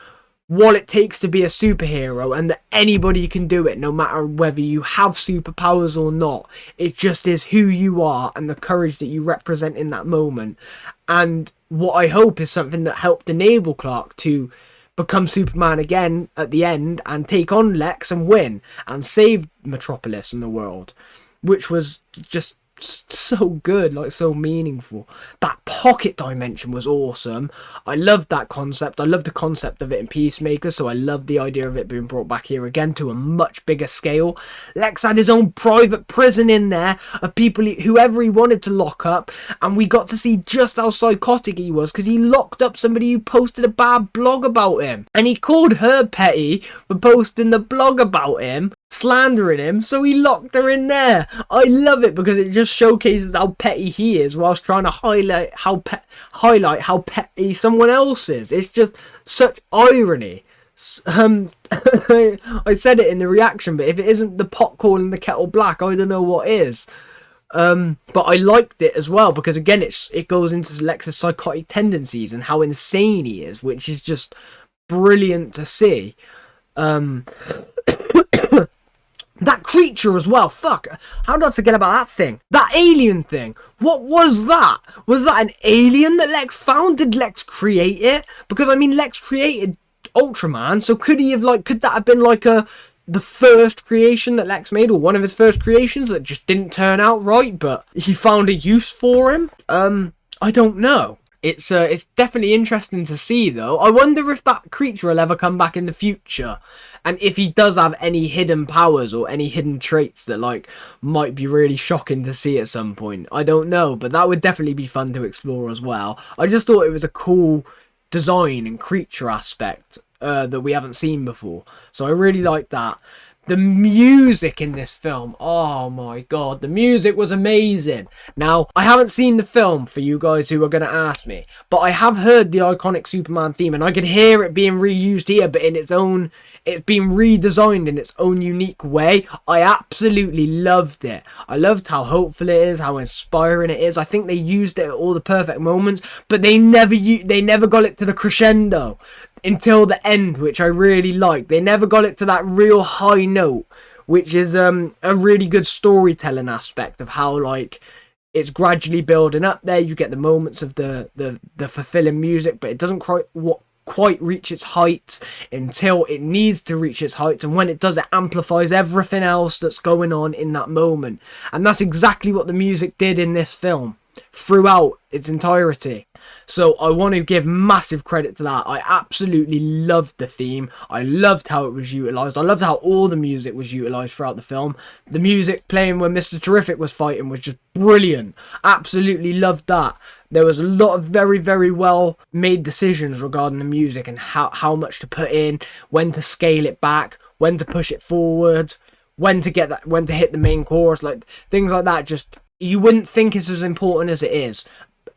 what it takes to be a superhero, and that anybody can do it, no matter whether you have superpowers or not. It just is who you are and the courage that you represent in that moment. And what I hope is something that helped enable Clark to become Superman again at the end, and take on Lex and win and save Metropolis and the world, which was just so good, like so meaningful. That pocket dimension was awesome. I loved that concept. I love the concept of it in Peacemaker, so I love the idea of it being brought back here again to a much bigger scale. Lex had his own private prison in there of people, whoever he wanted to lock up, and we got to see just how psychotic he was, because he locked up somebody who posted a bad blog about him, and he called her petty for posting the blog about him, slandering him, so he locked her in there. I love it, because it just showcases how petty he is, whilst trying to highlight how petty someone else is. It's just such irony. I said it in the reaction, but if it isn't the pot calling the kettle black, I don't know what is. But I liked it as well because again, it goes into Lex's psychotic tendencies and how insane he is, which is just brilliant to see. That creature as well. Fuck. How did I forget about that thing? That alien thing. What was that? Was that an alien that Lex found? Did Lex create it? Because I mean, Lex created Ultraman, so could he have could that have been the first creation that Lex made, or one of his first creations that just didn't turn out right, but he found a use for him? I don't know. It's definitely interesting to see though. I wonder if that creature will ever come back in the future, and if he does have any hidden powers or any hidden traits that might be really shocking to see at some point. I don't know, but that would definitely be fun to explore as well. I just thought it was a cool design and creature aspect that we haven't seen before, so I really like that. The music in this film, oh my god, the music was amazing. Now, I haven't seen the film, for you guys who are going to ask me, but I have heard the iconic Superman theme, and I could hear it being reused here, but it's been redesigned in its own unique way. I absolutely loved it. I loved how hopeful it is, how inspiring it is. I think they used it at all the perfect moments, but they never got it to the crescendo until the end, which I really liked. They never got it to that real high note, which is a really good storytelling aspect of how it's gradually building up there. You get the moments of the fulfilling music, but it doesn't quite reach its height until it needs to reach its heights, and when it does, it amplifies everything else that's going on in that moment. And that's exactly what the music did in this film throughout its entirety. So I want to give massive credit to that. I absolutely loved the theme. I loved how it was utilised. I loved how all the music was utilised throughout the film. The music playing when Mr. Terrific was fighting was just brilliant. Absolutely loved that. There was a lot of very, very well made decisions regarding the music and how much to put in, when to scale it back, when to push it forward, when to hit the main chorus, things like that. Just, you wouldn't think it's as important as it is,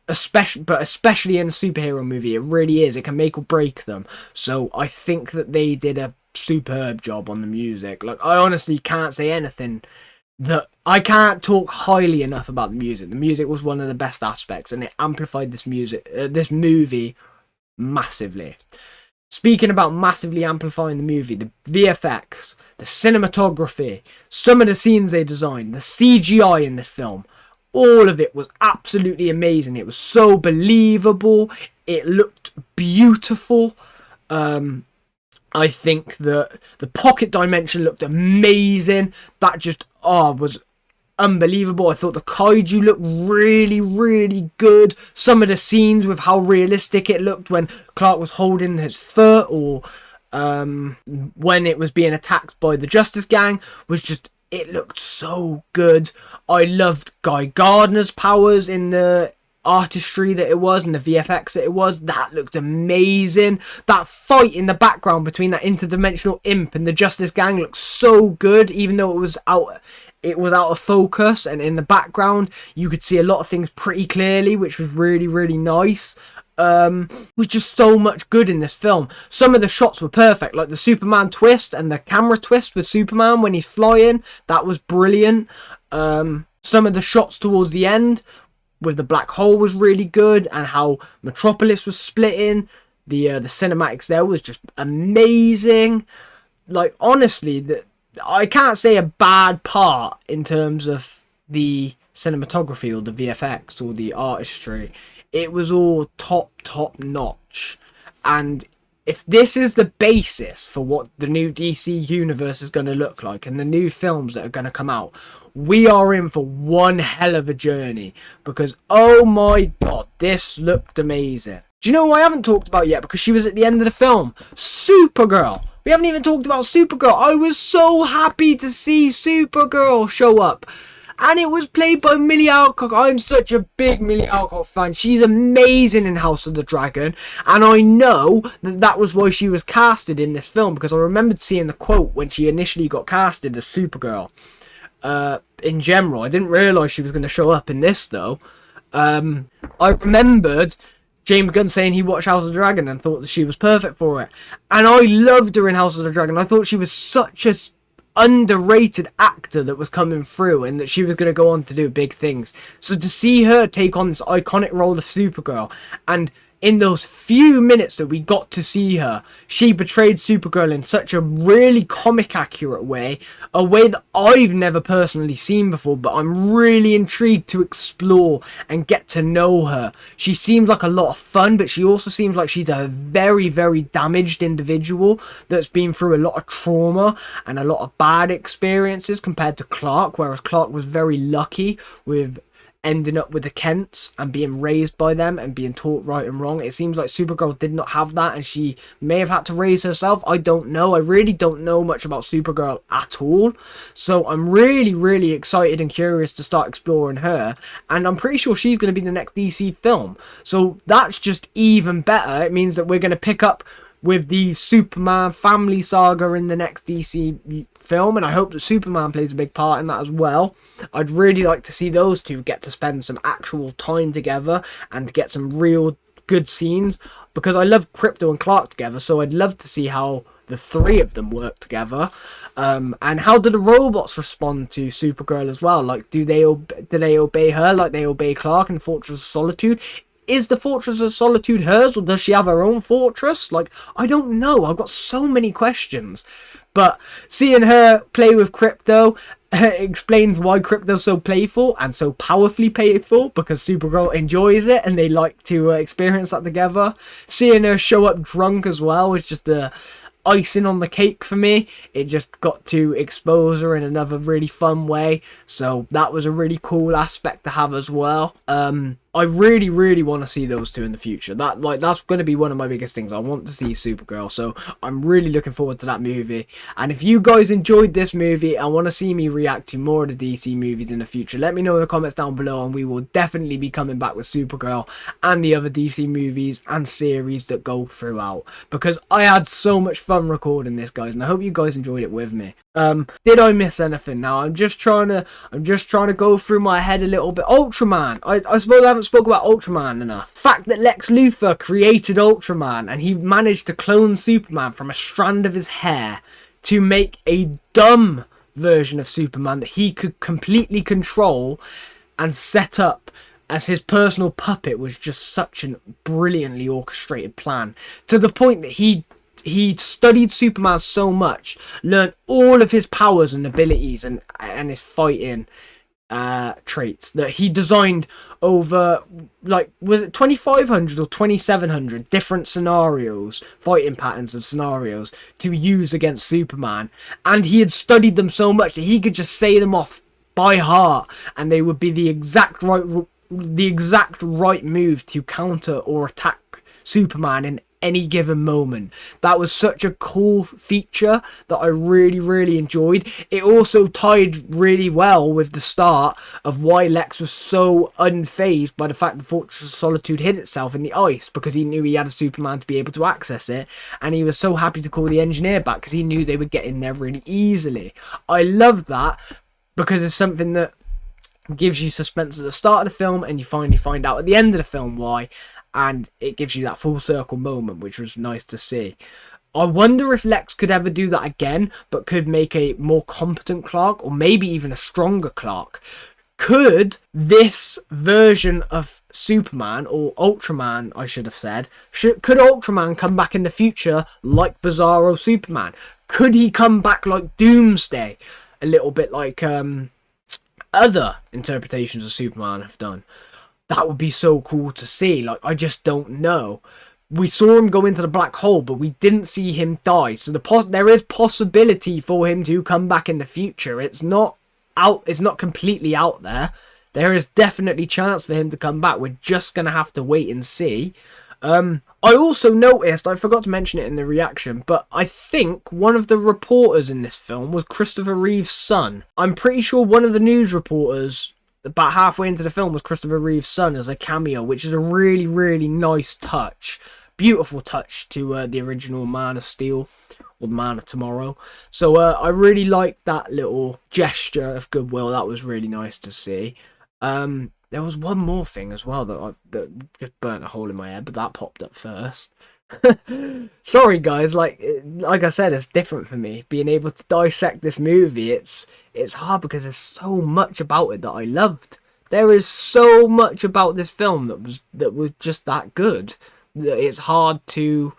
especially in a superhero movie. It really is. It can make or break them. So I think that they did a superb job on the music. I honestly can't say anything I can't talk highly enough about the music. The music was one of the best aspects, and it amplified this movie massively. Speaking about massively amplifying the movie, the VFX, the cinematography, some of the scenes they designed, the CGI in this film, all of it was absolutely amazing. It was so believable. It looked beautiful. I think that the pocket dimension looked amazing. That just was unbelievable. I thought the kaiju looked really, really good. Some of the scenes with how realistic it looked when Clark was holding his foot, or when it was being attacked by the Justice Gang, it looked so good. I loved Guy Gardner's powers in the artistry that it was, and the VFX that it was. That looked amazing. That fight in the background between that interdimensional imp and the Justice Gang looked so good, even though it was out of focus, and in the background you could see a lot of things pretty clearly, which was really, really nice. Was just so much good in this film. Some of the shots were perfect, like the Superman twist and the camera twist with Superman when he's flying. That was brilliant. Some of the shots towards the end with the black hole was really good, and how Metropolis was splitting. The cinematics there was just amazing. Honestly, I can't say a bad part in terms of the cinematography or the VFX or the artistry. It was all top notch. And if this is the basis for what the new DC universe is going to look like and the new films that are going to come out, we are in for one hell of a journey, because oh my god, this looked amazing. Do you know who I haven't talked about yet, because she was at the end of the film? Supergirl. We haven't even talked about Supergirl. I was so happy to see Supergirl show up. And it was played by Millie Alcock. I'm such a big Millie Alcock fan. She's amazing in House of the Dragon. And I know that was why she was casted in this film, because I remembered seeing the quote when she initially got casted as Supergirl. In general, I didn't realise she was going to show up in this, though. I remembered James Gunn saying he watched House of the Dragon and thought that she was perfect for it. And I loved her in House of the Dragon. I thought she was such a underrated actor that was coming through, and that she was going to go on to do big things. So to see her take on this iconic role of Supergirl, and in those few minutes that we got to see her, she portrayed Supergirl in such a really comic accurate way, a way that I've never personally seen before, but I'm really intrigued to explore and get to know her. She seems like a lot of fun, but she also seems like she's a very, very damaged individual that's been through a lot of trauma and a lot of bad experiences compared to Clark, whereas Clark was very lucky with ending up with the Kents and being raised by them and being taught right and wrong. It seems like Supergirl did not have that, and she may have had to raise herself. I don't know. I really don't know much about Supergirl at all. So I'm really, really excited and curious to start exploring her. And I'm pretty sure she's going to be the next DC film. So that's just even better. It means that we're going to pick up with the Superman family saga in the next DC film, and I hope that Superman plays a big part in that as well. I'd really like to see those two get to spend some actual time together and to get some real good scenes, because I love Krypto and Clark together, so I'd love to see how the three of them work together. And how do the robots respond to Supergirl as well? Like, do they obey her like they obey Clark in Fortress of Solitude? Is the Fortress of Solitude hers, or does she have her own fortress? Like, I don't know. I've got so many questions. But seeing her play with Krypto explains why Krypto's so playful and so powerfully playful, because Supergirl enjoys it and they like to experience that together. Seeing her show up drunk as well was just a icing on the cake for me. It just got to expose her in another really fun way, so that was a really cool aspect to have as well. I really, really want to see those two in the future. That's going to be one of my biggest things. I want to see Supergirl, so I'm really looking forward to that movie. And if you guys enjoyed this movie and want to see me react to more of the DC movies in the future, let me know in the comments down below, and we will definitely be coming back with Supergirl and the other DC movies and series that go throughout, because I had so much fun recording this, guys, and I hope you guys enjoyed it with me. Did I miss anything? Now I'm just trying to go through my head a little bit. Ultraman. I suppose I haven't spoke about Ultraman enough. Fact that Lex Luthor created Ultraman, and he managed to clone Superman from a strand of his hair to make a dumb version of Superman that he could completely control and set up as his personal puppet was just such a brilliantly orchestrated plan, to the point that he studied Superman so much, learned all of his powers and abilities and his fighting traits, that he designed over, like, was it 2500 or 2700 different scenarios, fighting patterns and scenarios to use against Superman, and he had studied them so much that he could just say them off by heart and they would be the exact right move to counter or attack Superman in any given moment. That was such a cool feature that I really, really enjoyed. It also tied really well with the start of why Lex was so unfazed by the fact that Fortress of Solitude hid itself in the ice, because he knew he had a Superman to be able to access it, and he was so happy to call the engineer back because he knew they would get in there really easily. I love that, because it's something that gives you suspense at the start of the film, and you finally find out at the end of the film why, and it gives you that full circle moment, which was nice to see. I wonder if Lex could ever do that again, but could make a more competent Clark, or maybe even a stronger Clark. Could this version of Superman, or Ultraman I should have said, could Ultraman come back in the future like Bizarro Superman? Could he come back like Doomsday? A little bit like other interpretations of Superman have done. That would be so cool to see. Like, I just don't know. We saw him go into the black hole, but we didn't see him die. So there is possibility for him to come back in the future. It's not completely out there. There is definitely chance for him to come back. We're just gonna have to wait and see. I also noticed, I forgot to mention it in the reaction, but I think one of the reporters in this film was Christopher Reeve's son. I'm pretty sure one of the news reporters about halfway into the film was Christopher Reeve's son as a cameo, which is a really, really nice touch. Beautiful touch to the original Man of Steel, or Man of Tomorrow. So I really liked that little gesture of goodwill. That was really nice to see. There was one more thing as well that just burnt a hole in my head, but that popped up first. Sorry guys, like I said, it's different for me being able to dissect this movie. It's hard because there's so much about it that I loved. There is so much about this film that was just that good. It's hard to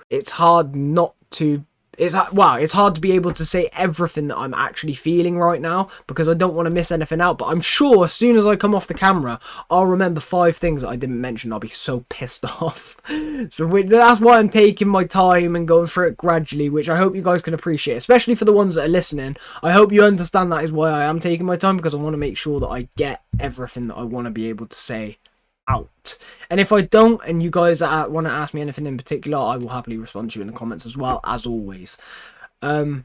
be able to say everything that I'm actually feeling right now because I don't want to miss anything out. But I'm sure as soon as I come off the camera, I'll remember 5 things that I didn't mention. I'll be so pissed off. So that's why I'm taking my time and going through it gradually, which I hope you guys can appreciate, especially for the ones that are listening. I hope you understand that is why I am taking my time, because I want to make sure that I get everything that I want to be able to say out. And if I don't, and you guys want to ask me anything in particular, I will happily respond to you in the comments as well, as always. But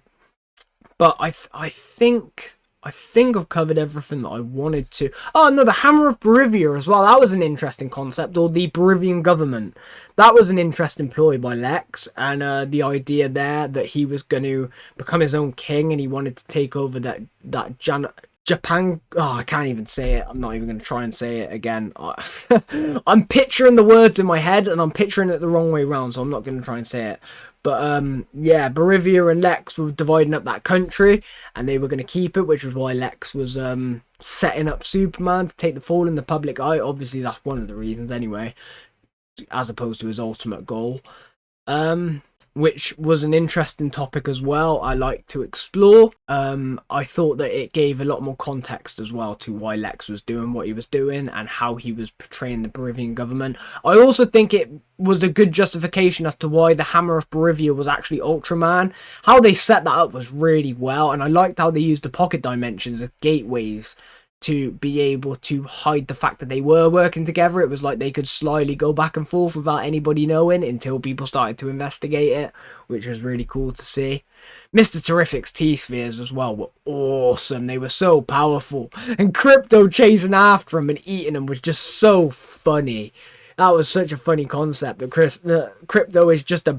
I think I've covered everything that I wanted to. Oh no, the Hammer of Bolivia as well. That was an interesting concept, or the Bolivian government. That was an interesting ploy by Lex, and the idea there that he was going to become his own king and he wanted to take over that Japan. Oh, I can't even say it. I'm not even going to try and say it again. I'm picturing the words in my head and I'm picturing it the wrong way around, so I'm not going to try and say it. But yeah, Bolivia and Lex were dividing up that country and they were going to keep it, which was why Lex was setting up Superman to take the fall in the public eye. Obviously, that's one of the reasons anyway, as opposed to his ultimate goal. Which was an interesting topic as well. I like to explore. I thought that it gave a lot more context as well to why Lex was doing what he was doing and how he was portraying the Bolivian government. I also think it was a good justification as to why the Hammer of Bolivia was actually Ultraman. How they set that up was really well, and I liked how they used the pocket dimensions as gateways to be able to hide the fact that they were working together. It was like they could slyly go back and forth without anybody knowing until people started to investigate it, which was really cool to see. Mr. Terrific's T-spheres as well were awesome. They were so powerful. And Krypto chasing after him and eating him was just so funny. That was such a funny concept. That Krypto is just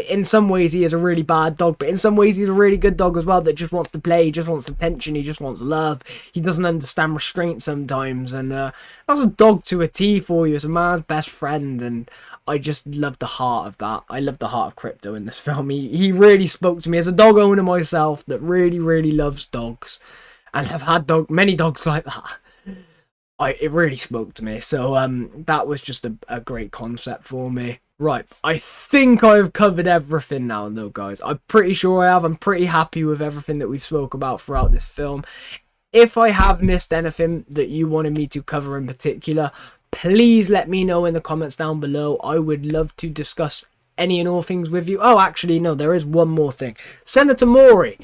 in some ways he is a really bad dog, but in some ways he's a really good dog as well that just wants to play, he just wants attention, he just wants love. He doesn't understand restraint sometimes, and that's a dog to a T for you. It's a man's best friend, and I just love the heart of that. I love the heart of Krypto in this film. He really spoke to me as a dog owner myself that really, really loves dogs, and I've had many dogs like that. It really spoke to me, so that was just a great concept for me. Right, I think I've covered everything now though, guys. I'm pretty sure I have. I'm pretty happy with everything that we've spoke about throughout this film. If I have missed anything that you wanted me to cover in particular, please let me know in the comments down below. I would love to discuss any and all things with you. Oh, actually, no, there is one more thing. Senator Mori,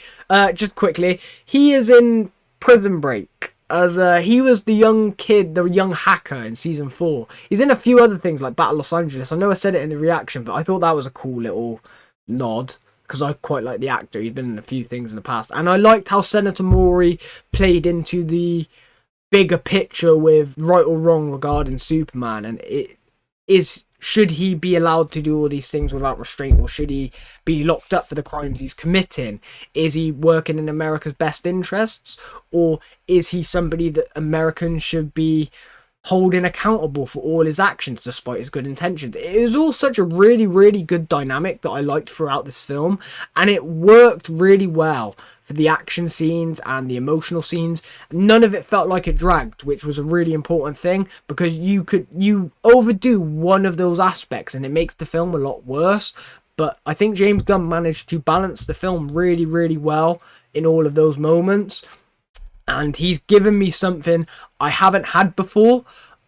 just quickly, he is in Prison Break. As he was the young kid, the young hacker in season 4. He's in a few other things like Battle Los Angeles. I know I said it in the reaction, but I thought that was a cool little nod because I quite like the actor. He's been in a few things in the past, and I liked how Senator Mori played into the bigger picture with right or wrong regarding Superman, and should he be allowed to do all these things without restraint, or should he be locked up for the crimes he's committing? Is he working in America's best interests, or is he somebody that Americans should be holding accountable for all his actions despite his good intentions? It was all such a really, really good dynamic that I liked throughout this film, and it worked really well for the action scenes and the emotional scenes. None of it felt like it dragged, which was a really important thing, because you overdo one of those aspects and it makes the film a lot worse. But I think James Gunn managed to balance the film really, really well in all of those moments, and he's given me something I haven't had before.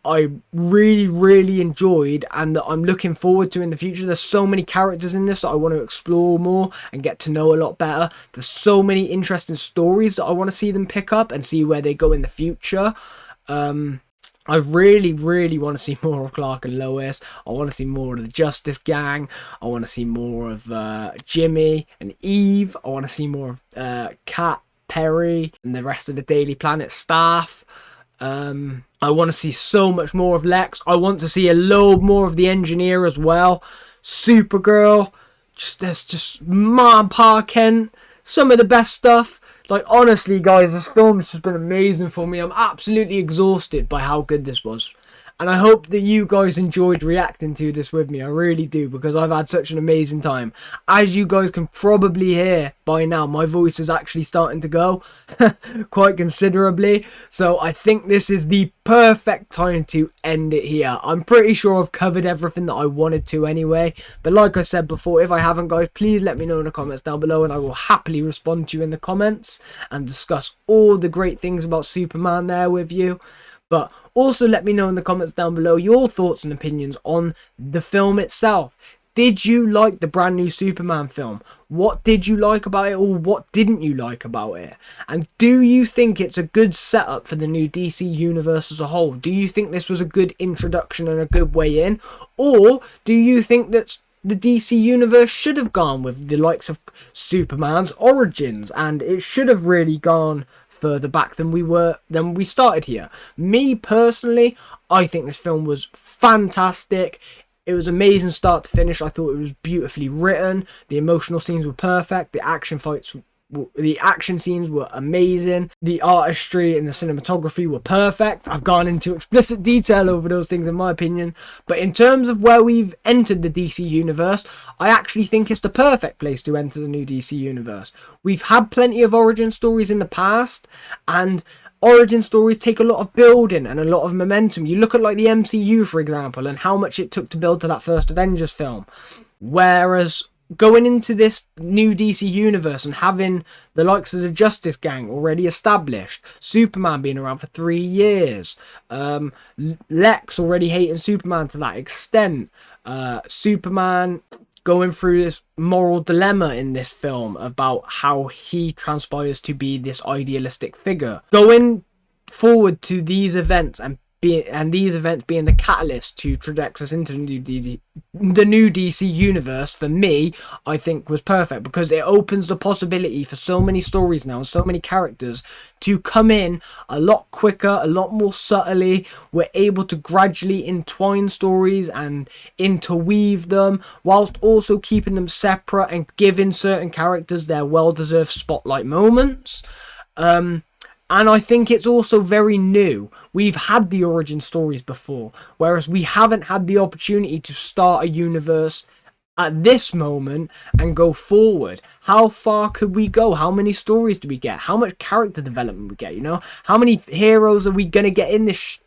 I really, really enjoyed, and that I'm looking forward to in the future. There's so many characters in this that I want to explore more and get to know a lot better. There's so many interesting stories that I want to see them pick up and see where they go in the future. I really, really want to see more of Clark and Lois. I want to see more of the Justice Gang. I want to see more of Jimmy and Eve. I want to see more of Kat, Perry, and the rest of the Daily Planet staff. I want to see so much more of Lex. I want to see a load more of the Engineer as well. Supergirl. There's just Ma and Pa Kent. Some of the best stuff. Like, honestly, guys, this film has just been amazing for me. I'm absolutely exhausted by how good this was. And I hope that you guys enjoyed reacting to this with me. I really do, because I've had such an amazing time. As you guys can probably hear by now, my voice is actually starting to go quite considerably. So I think this is the perfect time to end it here. I'm pretty sure I've covered everything that I wanted to anyway. But like I said before, if I haven't, guys, please let me know in the comments down below, and I will happily respond to you in the comments and discuss all the great things about Superman there with you. But also let me know in the comments down below your thoughts and opinions on the film itself. Did you like the brand new Superman film? What did you like about it, or what didn't you like about it? And do you think it's a good setup for the new DC universe as a whole? Do you think this was a good introduction and a good way in? Or do you think that the DC universe should have gone with the likes of Superman's origins, and it should have really gone further back than we started here? Me personally, I think this film was fantastic. It was amazing start to finish. I thought it was beautifully written. The emotional scenes were perfect. The action scenes were amazing. The artistry and the cinematography were perfect. I've gone into explicit detail over those things in my opinion. But in terms of where we've entered the DC universe, I actually think it's the perfect place to enter the new DC universe. We've had plenty of origin stories in the past, and origin stories take a lot of building and a lot of momentum. You look at like the MCU, for example, and how much it took to build to that first Avengers film. Whereas going into this new DC universe and having the likes of the Justice Gang already established, Superman being around for 3 years, Lex already hating Superman to that extent, Superman going through this moral dilemma in this film about how he transpires to be this idealistic figure. Going forward to these events and these events being the catalyst to traject us into the new DC universe, for me, I think was perfect, because it opens the possibility for so many stories now and so many characters to come in a lot quicker, a lot more subtly. We're able to gradually entwine stories and interweave them, whilst also keeping them separate and giving certain characters their well-deserved spotlight moments. And I think it's also very new. We've had the origin stories before, whereas we haven't had the opportunity to start a universe at this moment and go forward. How far could we go? How many stories do we get? How much character development we get, you know? How many heroes are we going to get in this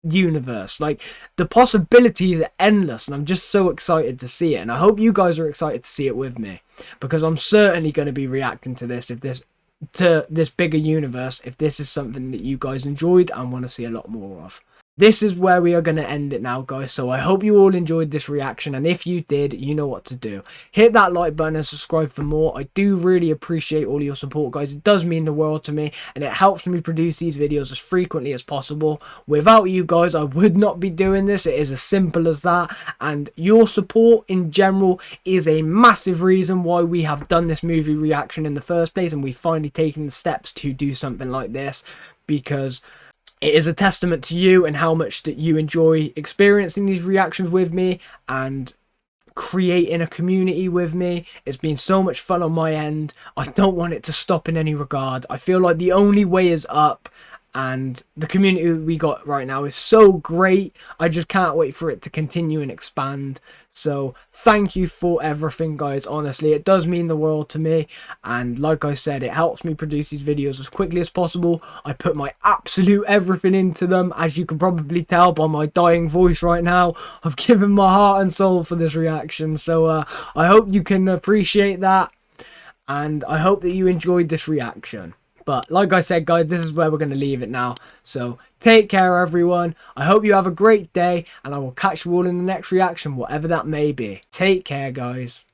universe? Like, the possibilities are endless, and I'm just so excited to see it. And I hope you guys are excited to see it with me, because I'm certainly going to be reacting to this bigger universe if this is something that you guys enjoyed and want to see a lot more of. This is where we are going to end it now, guys. So I hope you all enjoyed this reaction, and if you did, you know what to do. Hit that like button and subscribe for more. I do really appreciate all your support, guys. It does mean the world to me, and it helps me produce these videos as frequently as possible. Without you guys, I would not be doing this. It is as simple as that, and your support in general is a massive reason why we have done this movie reaction in the first place, and we've finally taken the steps to do something like this, because it is a testament to you and how much that you enjoy experiencing these reactions with me and creating a community with me. It's been so much fun on my end. I don't want it to stop in any regard. I feel like the only way is up, and the community we got right now is so great. I just can't wait for it to continue and expand. So thank you for everything, guys. Honestly, it does mean the world to me, and like I said, it helps me produce these videos as quickly as possible. I put my absolute everything into them, as you can probably tell by my dying voice right now. I've given my heart and soul for this reaction, so I hope you can appreciate that, and I hope that you enjoyed this reaction. But like I said, guys, this is where we're going to leave it now. So take care, everyone. I hope you have a great day, and I will catch you all in the next reaction, whatever that may be. Take care, guys.